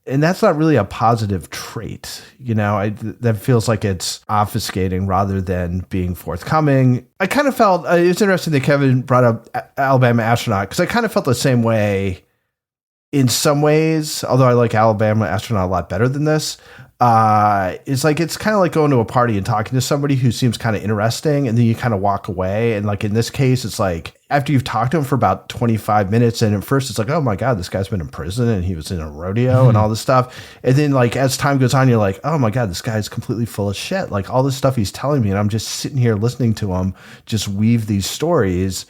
And that's not really a positive trait. That feels like it's obfuscating rather than being forthcoming. I kind of felt, it's interesting that Kevin brought up Alabama Astronaut, because I kind of felt the same way in some ways, although I like Alabama Astronaut a lot better than this. It's kind of like going to a party and talking to somebody who seems kind of interesting, and then you kind of walk away. And like in this case, it's like after you've talked to him for about 25 minutes, and at first it's like, oh my God, this guy's been in prison and he was in a rodeo and all this stuff. And then like as time goes on, you're like, oh my God, this guy's completely full of shit. Like all this stuff he's telling me, and I'm just sitting here listening to him just weave these stories.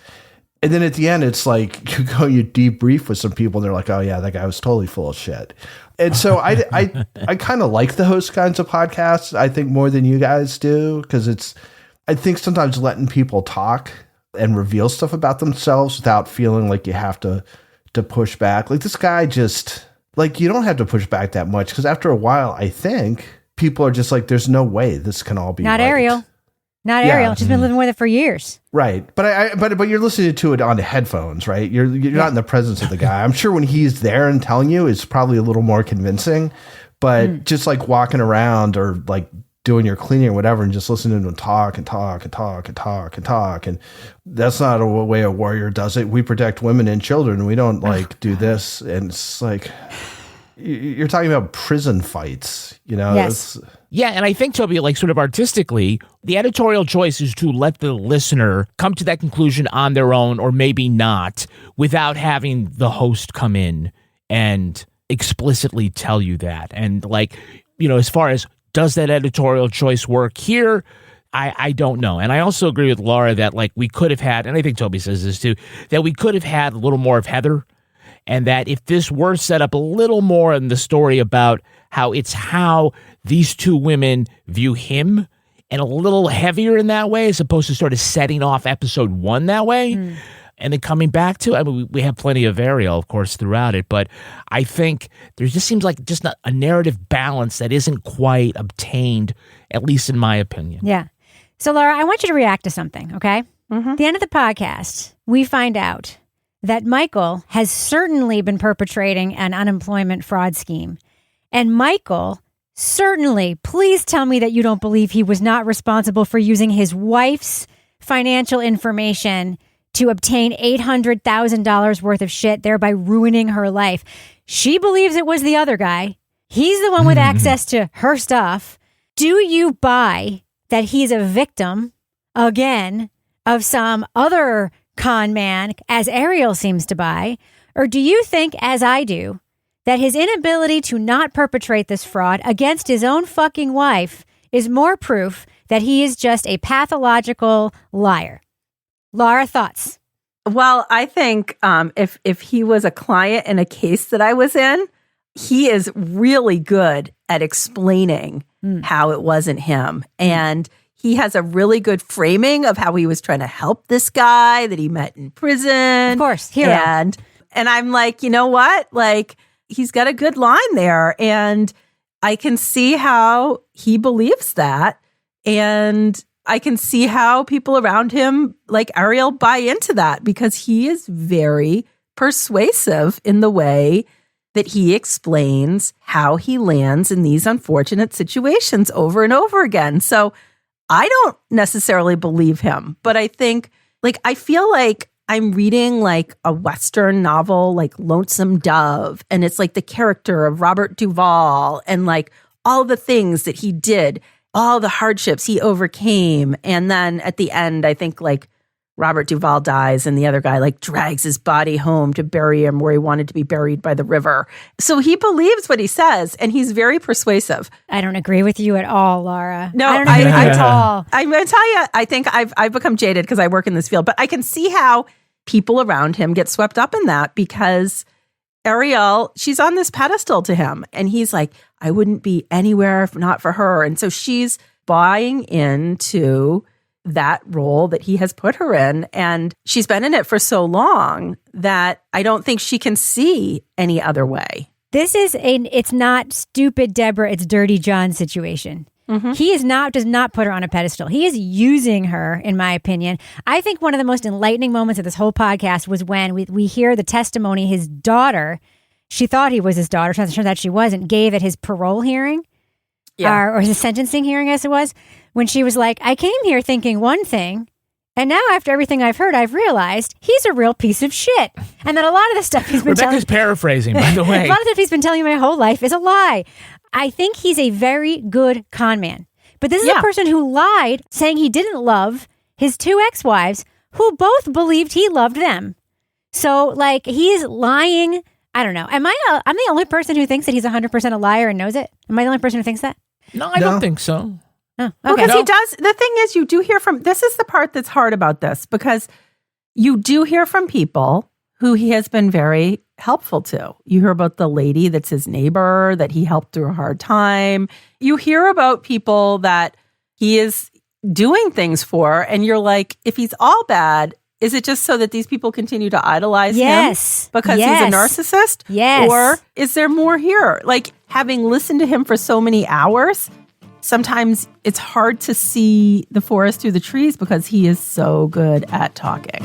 And then at the end, it's like you debrief with some people and they're like, oh yeah, that guy was totally full of shit. And so I kind of like the host kinds of podcasts, I think, more than you guys do, because I think sometimes letting people talk and reveal stuff about themselves without feeling like you have to push back. Like this guy just, like, you don't have to push back that much, because after a while, I think people are just like, there's no way this can all be not right. Ariel. Not Ariel. She's been living with it for years. Right. But but you're listening to it on the headphones, right? You're not in the presence of the guy. I'm sure when he's there and telling you, it's probably a little more convincing. But just like walking around or like doing your cleaning or whatever and just listening to them talk and talk and talk and talk and talk. And that's not a way a warrior does it. We protect women and children. We don't do this. And it's like, you're talking about prison fights, Yes. Yeah, and I think, Toby, like sort of artistically, the editorial choice is to let the listener come to that conclusion on their own or maybe not without having the host come in and explicitly tell you that. And like, as far as does that editorial choice work here, I don't know. And I also agree with Laura that like we could have had, and I think Toby says this too, that we could have had a little more of Heather. And that if this were set up a little more in the story about how these two women view him and a little heavier in that way, as opposed to sort of setting off episode 1 that way and then coming back to, I mean, we have plenty of Ariel, of course, throughout it, but I think there just seems like just not a narrative balance that isn't quite obtained, at least in my opinion. Yeah. So Laura, I want you to react to something, okay? At the end of the podcast, we find out that Michael has certainly been perpetrating an unemployment fraud scheme. And Michael, certainly, please tell me that you don't believe he was not responsible for using his wife's financial information to obtain $800,000 worth of shit, thereby ruining her life. She believes it was the other guy. He's the one with access to her stuff. Do you buy that he's a victim, again, of some other con man, as Ariel seems to buy? Or do you think, as I do, that his inability to not perpetrate this fraud against his own fucking wife is more proof that he is just a pathological liar? Laura, thoughts? Well, I think if he was a client in a case that I was in, he is really good at explaining how it wasn't him. And he has a really good framing of how he was trying to help this guy that he met in prison. Of course, hero. And I'm like, you know what? Like, he's got a good line there. And I can see how he believes that. And I can see how people around him, like Ariel, buy into that because he is very persuasive in the way that he explains how he lands in these unfortunate situations over and over again. So I don't necessarily believe him, but I think, like, I feel like I'm reading like a Western novel, like Lonesome Dove, and it's like the character of Robert Duvall and like all the things that he did, all the hardships he overcame. And then at the end, I think like Robert Duvall dies and the other guy like drags his body home to bury him where he wanted to be buried by the river. So he believes what he says and he's very persuasive. I don't agree with you at all, Laura. No, I don't agree with you at all. I'm going to tell you, I think I've become jaded because I work in this field, but I can see how people around him get swept up in that because Ariel, she's on this pedestal to him and he's like, I wouldn't be anywhere if not for her. And so she's buying into that role that he has put her in. And she's been in it for so long that I don't think she can see any other way. This is it's not stupid Deborah, it's dirty John situation. He does not put her on a pedestal. He is using her, in my opinion. I think one of the most enlightening moments of this whole podcast was when we hear the testimony his daughter, she thought he was his daughter, turns out she wasn't, gave at his parole hearing. Or his sentencing hearing, I guess it was, when she was like, I came here thinking one thing, and now after everything I've heard, I've realized he's a real piece of shit. And that a lot of the stuff he's been Rebecca's paraphrasing, by the way. A lot of stuff he's been telling me my whole life is a lie. I think he's a very good con man. But this is a person who lied, saying he didn't love his two ex-wives, who both believed he loved them. So, like, he's lying. I don't know. I'm the only person who thinks that he's 100% a liar and knows it? Am I the only person who thinks that? No, I don't think so. Oh, okay. Well, because he does. The thing is, you do hear from, this is the part that's hard about this, because you do hear from people who he has been very helpful to. You hear about the lady that's his neighbor that he helped through a hard time. You hear about people that he is doing things for, and you're like, if he's all bad, is it just so that these people continue to idolize him because he's a narcissist? Yes. Or is there more here? Like, having listened to him for so many hours, sometimes it's hard to see the forest through the trees because he is so good at talking.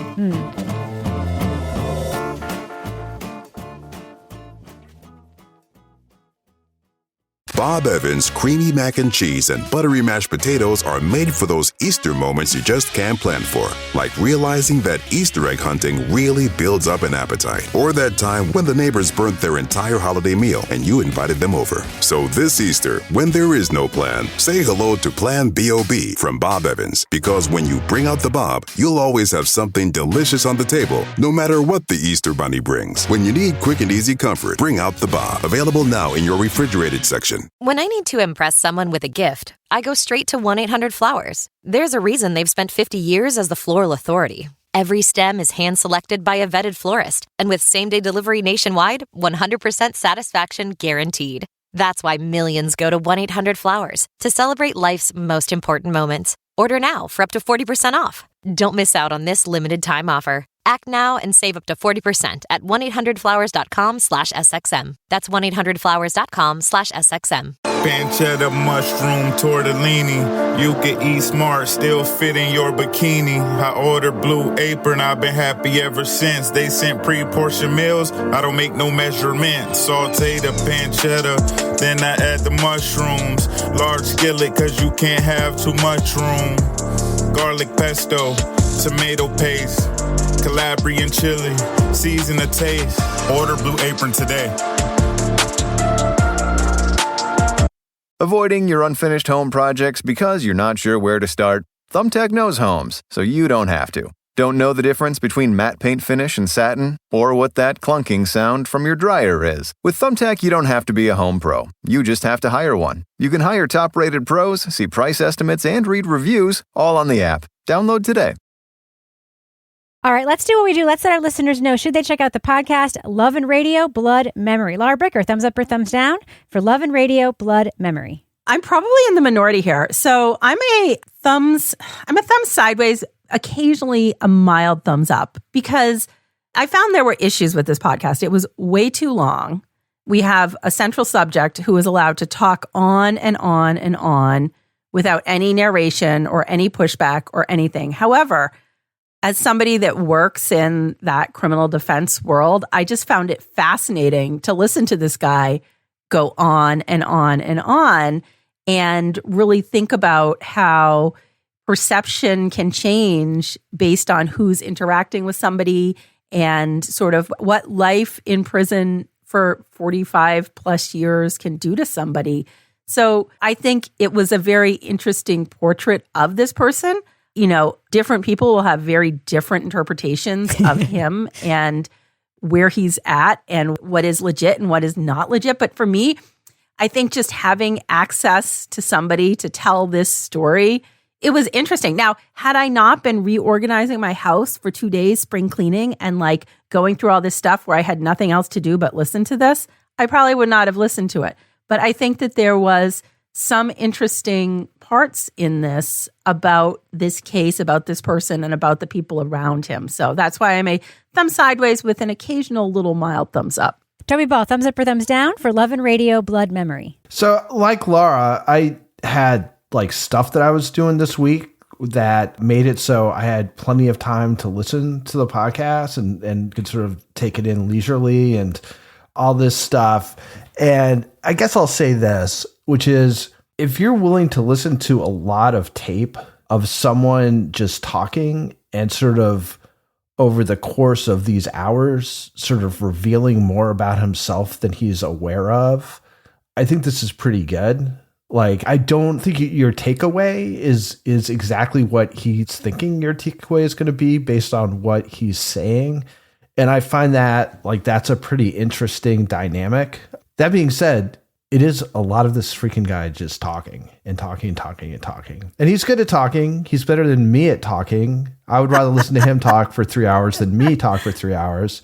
Bob Evans creamy mac and cheese and buttery mashed potatoes are made for those Easter moments you just can't plan for, like realizing that Easter egg hunting really builds up an appetite, or that time when the neighbors burnt their entire holiday meal and you invited them over. So this Easter, when there is no plan, say hello to Plan B.O.B. from Bob Evans, because when you bring out the Bob, you'll always have something delicious on the table, no matter what the Easter Bunny brings. When you need quick and easy comfort, bring out the Bob. Available now in your refrigerated section. When I need to impress someone with a gift, I go straight to 1-800-Flowers. There's a reason they've spent 50 years as the floral authority. Every stem is hand-selected by a vetted florist, and with same-day delivery nationwide, 100% satisfaction guaranteed. That's why millions go to 1-800-Flowers to celebrate life's most important moments. Order now for up to 40% off. Don't miss out on this limited time offer. Act now and save up to 40% at 1-800-Flowers.com/SXM. That's 1-800-Flowers.com/SXM. Pancetta, mushroom, tortellini. You can eat smart, still fit in your bikini. I ordered Blue Apron, I've been happy ever since. They sent pre-portioned meals, I don't make no measurements. Saute the pancetta, then I add the mushrooms. Large skillet, cause you can't have too much room. Garlic pesto, tomato paste, Calabrian chili, season the taste. Order Blue Apron today. Avoiding your unfinished home projects because you're not sure where to start? Thumbtack knows homes, so you don't have to. Don't know the difference between matte paint finish and satin? Or what that clunking sound from your dryer is? With Thumbtack, you don't have to be a home pro. You just have to hire one. You can hire top-rated pros, see price estimates, and read reviews, all on the app. Download today. All right, let's do what we do. Let's let our listeners know, should they check out the podcast, Love and Radio, Blood Memory? Laura Bricker, thumbs up or thumbs down for Love and Radio, Blood Memory? I'm probably in the minority here. So I'm a thumb sideways, occasionally a mild thumbs up, because I found there were issues with this podcast. It was way too long. We have a central subject who is allowed to talk on and on and on without any narration or any pushback or anything. However, as somebody that works in that criminal defense world, I just found it fascinating to listen to this guy go on and on and on and really think about how perception can change based on who's interacting with somebody and sort of what life in prison for 45 plus years can do to somebody. So I think it was a very interesting portrait of this person. You know, different people will have very different interpretations of him and where he's at and what is legit and what is not legit. But for me, I think just having access to somebody to tell this story, it was interesting. Now, had I not been reorganizing my house for 2 days, spring cleaning, and like going through all this stuff where I had nothing else to do but listen to this, I probably would not have listened to it. But I think that there was some interesting parts in this about this case, about this person, and about the people around him. So that's why I'm a thumb sideways with an occasional little mild thumbs up. Toby Ball, thumbs up or thumbs down for Love and Radio, Blood Memory? So like Laura, I had like stuff that I was doing this week that made it so I had plenty of time to listen to the podcast and could sort of take it in leisurely and all this stuff. And I guess I'll say this, which is, if you're willing to listen to a lot of tape of someone just talking and sort of over the course of these hours, sort of revealing more about himself than he's aware of, I think this is pretty good. Like, I don't think your takeaway is exactly what he's thinking your takeaway is going to be based on what he's saying. And I find that, like, that's a pretty interesting dynamic. That being said, it is a lot of this freaking guy just talking and talking and talking and talking. And he's good at talking. He's better than me at talking. I would rather listen to him talk for 3 hours than me talk for 3 hours.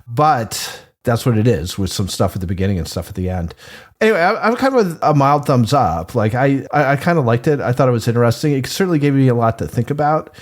But that's what it is, with some stuff at the beginning and stuff at the end. Anyway, I'm kind of a mild thumbs up. Like, I kind of liked it. I thought it was interesting. It certainly gave me a lot to think about.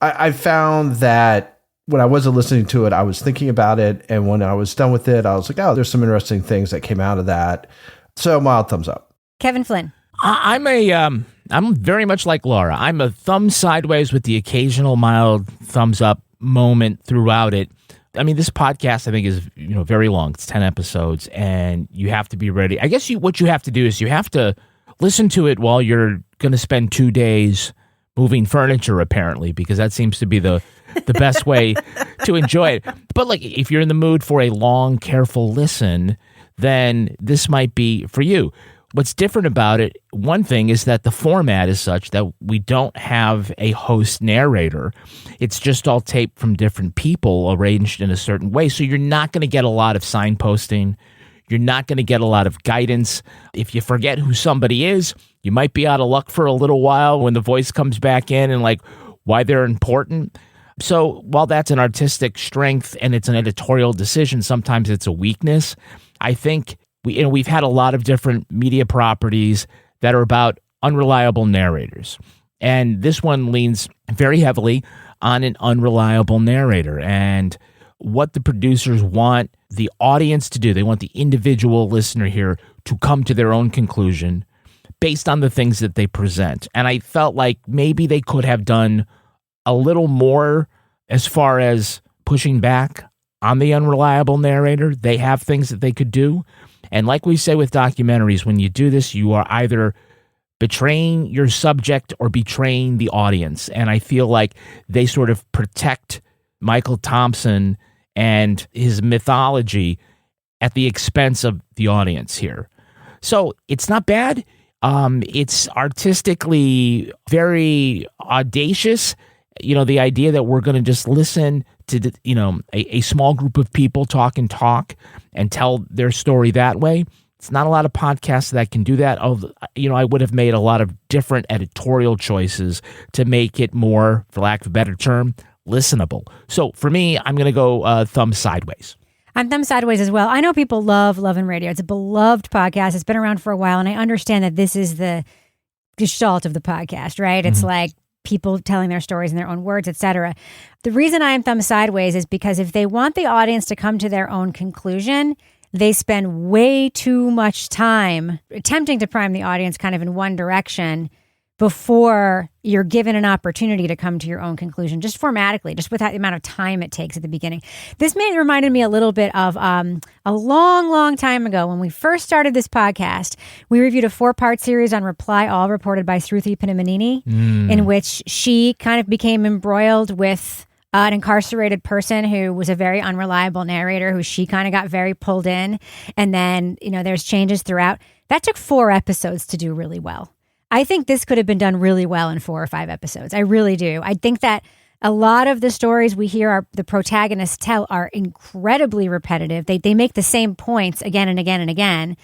I found that when I wasn't listening to it, I was thinking about it. And when I was done with it, I was like, oh, there's some interesting things that came out of that. So mild thumbs up. Kevin Flynn. I'm very much like Laura. I'm a thumb sideways with the occasional mild thumbs up moment throughout it. I mean, this podcast, I think, is very long. It's 10 episodes, and you have to be ready. I guess what you have to do is you have to listen to it while you're going to spend 2 days moving furniture, apparently, because that seems to be the best way to enjoy it. But like, if you're in the mood for a long, careful listen, then this might be for you. What's different about it, one thing is that the format is such that we don't have a host narrator. It's just all taped from different people arranged in a certain way. So you're not going to get a lot of signposting. You're not going to get a lot of guidance. If you forget who somebody is, you might be out of luck for a little while when the voice comes back in and like why they're important. So while that's an artistic strength and it's an editorial decision, sometimes it's a weakness. I think we've had a lot of different media properties that are about unreliable narrators. And this one leans very heavily on an unreliable narrator and what the producers want the audience to do. They want the individual listener here to come to their own conclusion based on the things that they present. And I felt like maybe they could have done a little more as far as pushing back on the unreliable narrator. They have things that they could do. And like we say with documentaries, when you do this, you are either betraying your subject or betraying the audience. And I feel like they sort of protect Michael Thompson and his mythology at the expense of the audience here. So it's not bad. It's artistically very audacious. The idea that we're going to just listen to, a small group of people talk and tell their story that way. It's not a lot of podcasts that can do that. I would have made a lot of different editorial choices to make it more, for lack of a better term, listenable. So for me, I'm going to go thumb sideways. I'm thumb sideways as well. I know people love Love and Radio. It's a beloved podcast. It's been around for a while, and I understand that this is the gestalt of the podcast, right? It's like people telling their stories in their own words, etc. The reason I am thumb sideways is because if they want the audience to come to their own conclusion, they spend way too much time attempting to prime the audience kind of in one direction before you're given an opportunity to come to your own conclusion, just formatically, just without the amount of time it takes at the beginning. This reminded me a little bit of a long, long time ago when we first started this podcast. We reviewed a 4-part series on Reply All, reported by Sruthi Pinamanini, in which she kind of became embroiled with an incarcerated person who was a very unreliable narrator, who she kind of got very pulled in. And then, there's changes throughout. That took 4 episodes to do really well. I think this could have been done really well in 4 or 5 episodes. I really do. I think that a lot of the stories we hear the protagonists tell are incredibly repetitive. They make the same points again and again and again.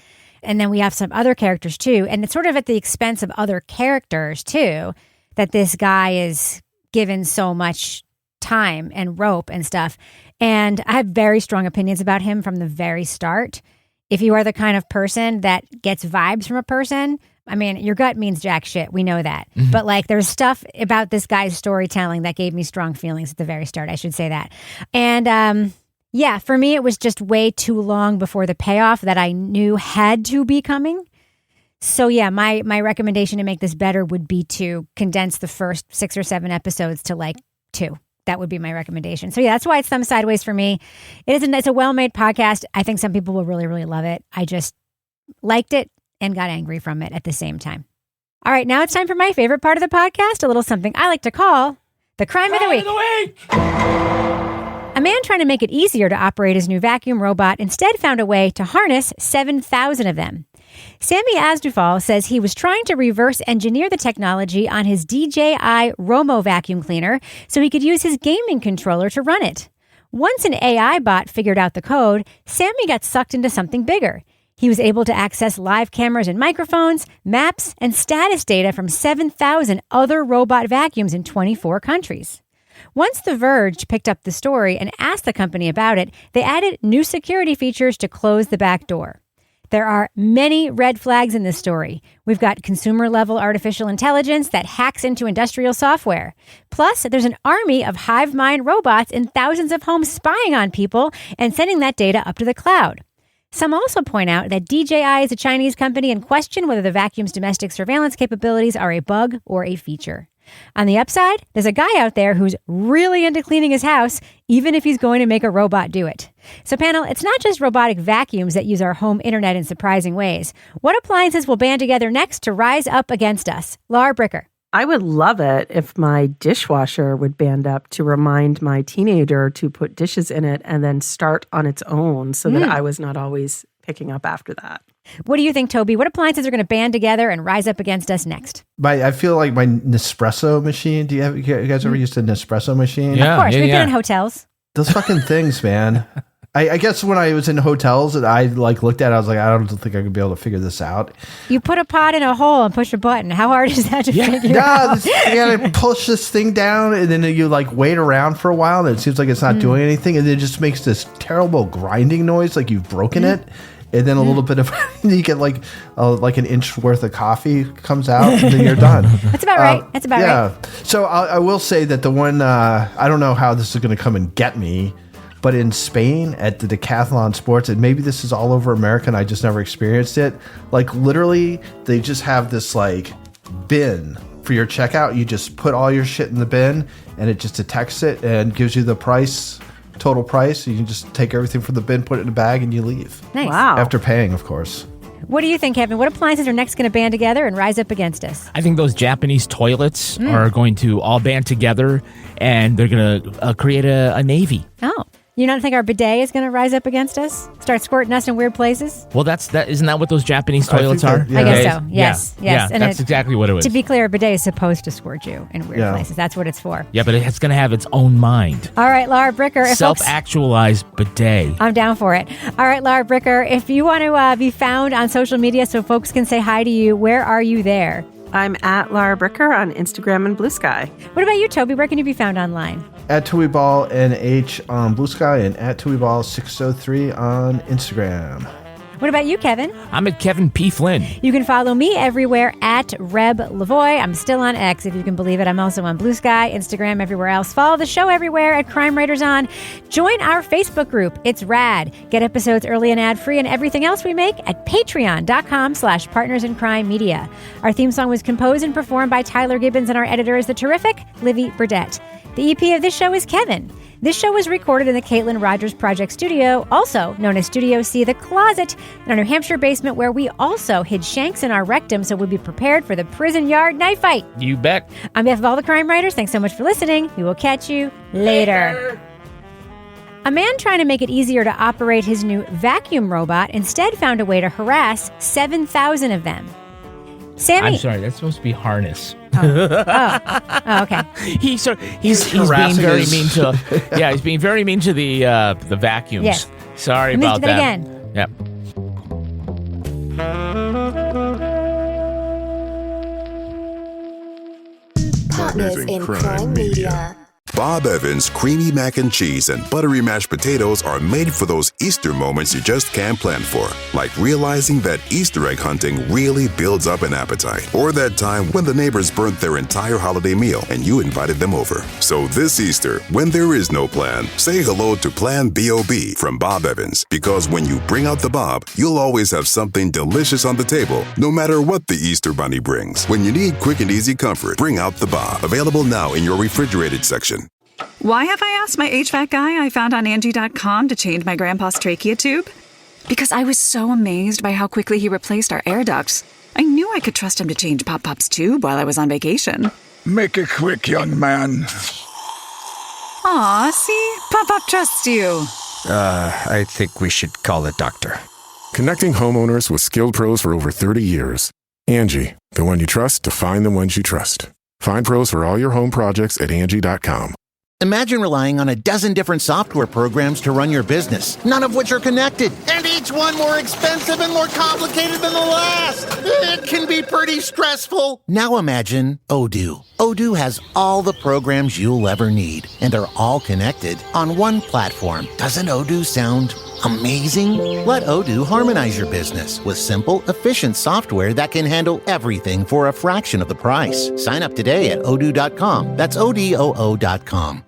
And then we have some other characters too. And it's sort of at the expense of other characters too, that this guy is given so much time and rope and stuff. And I have very strong opinions about him from the very start. If you are the kind of person that gets vibes from a person, I mean, your gut means jack shit. We know that. Mm-hmm. But there's stuff about this guy's storytelling that gave me strong feelings at the very start. I should say that. And for me, it was just way too long before the payoff that I knew had to be coming. So my recommendation to make this better would be to condense the first 6 or 7 episodes to 2. That would be my recommendation. So that's why it's thumb sideways for me. It's a well-made podcast. I think some people will really, really love it. I just liked it and got angry from it at the same time. All right, now it's time for my favorite part of the podcast, a little something I like to call the Crime of the Week. A man trying to make it easier to operate his new vacuum robot instead found a way to harness 7,000 of them. Sami Asdufal says he was trying to reverse engineer the technology on his DJI Romo vacuum cleaner so he could use his gaming controller to run it. Once an AI bot figured out the code, Sami got sucked into something bigger. He was able to access live cameras and microphones, maps, and status data from 7,000 other robot vacuums in 24 countries. Once The Verge picked up the story and asked the company about it, they added new security features to close the back door. There are many red flags in this story. We've got consumer-level artificial intelligence that hacks into industrial software. Plus, there's an army of hive mind robots in thousands of homes spying on people and sending that data up to the cloud. Some also point out that DJI is a Chinese company and question whether the vacuum's domestic surveillance capabilities are a bug or a feature. On the upside, there's a guy out there who's really into cleaning his house, even if he's going to make a robot do it. So panel, it's not just robotic vacuums that use our home internet in surprising ways. What appliances will band together next to rise up against us? Laura Bricker. I would love it if my dishwasher would band up to remind my teenager to put dishes in it and then start on its own so that I was not always picking up after that. What do you think, Toby? What appliances are going to band together and rise up against us next? I feel like my Nespresso machine. You guys ever used a Nespresso machine? Yeah, of course. We've been in hotels. Those fucking things, man. I guess when I was in hotels and I looked at it, I was like, I don't think I could be able to figure this out. You put a pot in a hole and push a button. How hard is that to figure out? You gotta push this thing down and then you wait around for a while and it seems like it's not doing anything and it just makes this terrible grinding noise like you've broken it. And then a little bit of, you get like an inch worth of coffee comes out and then you're done. That's about right. That's about right. So I will say that the one, I don't know how this is going to come and get me, but in Spain at the Decathlon Sports, and maybe this is all over America and I just never experienced it. Literally, they just have this bin for your checkout. You just put all your shit in the bin and it just detects it and gives you the total price. You can just take everything from the bin, put it in a bag, and you leave. Nice. Wow. After paying, of course. What do you think, Kevin? What appliances are next going to band together and rise up against us? I think those Japanese toilets are going to all band together, and they're going to create a navy. Oh. You don't think our bidet is going to rise up against us? Start squirting us in weird places? Well, isn't that what those Japanese toilets are? I guess so. Yes. Yeah, and that's exactly what it was. To be clear, a bidet is supposed to squirt you in weird places. That's what it's for. Yeah, but it's going to have its own mind. All right, Laura Bricker. Self-actualized bidet. I'm down for it. All right, Laura Bricker, if you want to be found on social media so folks can say hi to you, where are you there? I'm at Laura Bricker on Instagram and Blue Sky. What about you, Toby? Where can you be found online? At TobyBall NH on Blue Sky and at TobyBall603 on Instagram. What about you, Kevin? I'm at Kevin P. Flynn. You can follow me everywhere at Reb Lavoie. I'm still on X, if you can believe it. I'm also on Blue Sky, Instagram, everywhere else. Follow the show everywhere at Crime Writers On. Join our Facebook group. It's rad. Get episodes early and ad-free and everything else we make at patreon.com/Partners in Crime Media. Our theme song was composed and performed by Tyler Gibbons, and our editor is the terrific Livy Burdett. The EP of this show is Kevin. This show was recorded in the Caitlin Rogers Project Studio, also known as Studio C, the closet, in our New Hampshire basement, where we also hid shanks in our rectum so we'd be prepared for the prison yard knife fight. You bet. On behalf of all the crime writers, thanks so much for listening. We will catch you later. A man trying to make it easier to operate his new vacuum robot instead found a way to harass 7,000 of them. Sammy. I'm sorry, that's supposed to be harness. Oh, okay. He's being very mean to. Yeah, he's being very mean to the vacuums. Yes. Sorry Let me about do that. Again. Yep. Partners in Crime Media. Bob Evans' creamy mac and cheese and buttery mashed potatoes are made for those Easter moments you just can't plan for, like realizing that Easter egg hunting really builds up an appetite, or that time when the neighbors burnt their entire holiday meal and you invited them over. So this Easter, when there is no plan, say hello to Plan B.O.B. from Bob Evans, because when you bring out the Bob, you'll always have something delicious on the table, no matter what the Easter Bunny brings. When you need quick and easy comfort, bring out the Bob. Available now in your refrigerated section. Why have I asked my HVAC guy I found on Angie.com to change my grandpa's trachea tube? Because I was so amazed by how quickly he replaced our air ducts. I knew I could trust him to change Pop-Pop's tube while I was on vacation. Make it quick, young man. Aw, see? Pop-Pop trusts you. I think we should call a doctor. Connecting homeowners with skilled pros for over 30 years. Angie, the one you trust to find the ones you trust. Find pros for all your home projects at Angie.com. Imagine relying on a dozen different software programs to run your business, none of which are connected, and each one more expensive and more complicated than the last. It can be pretty stressful. Now imagine Odoo. Odoo has all the programs you'll ever need, and are all connected on one platform. Doesn't Odoo sound amazing? Let Odoo harmonize your business with simple, efficient software that can handle everything for a fraction of the price. Sign up today at odoo.com. That's ODOO.com.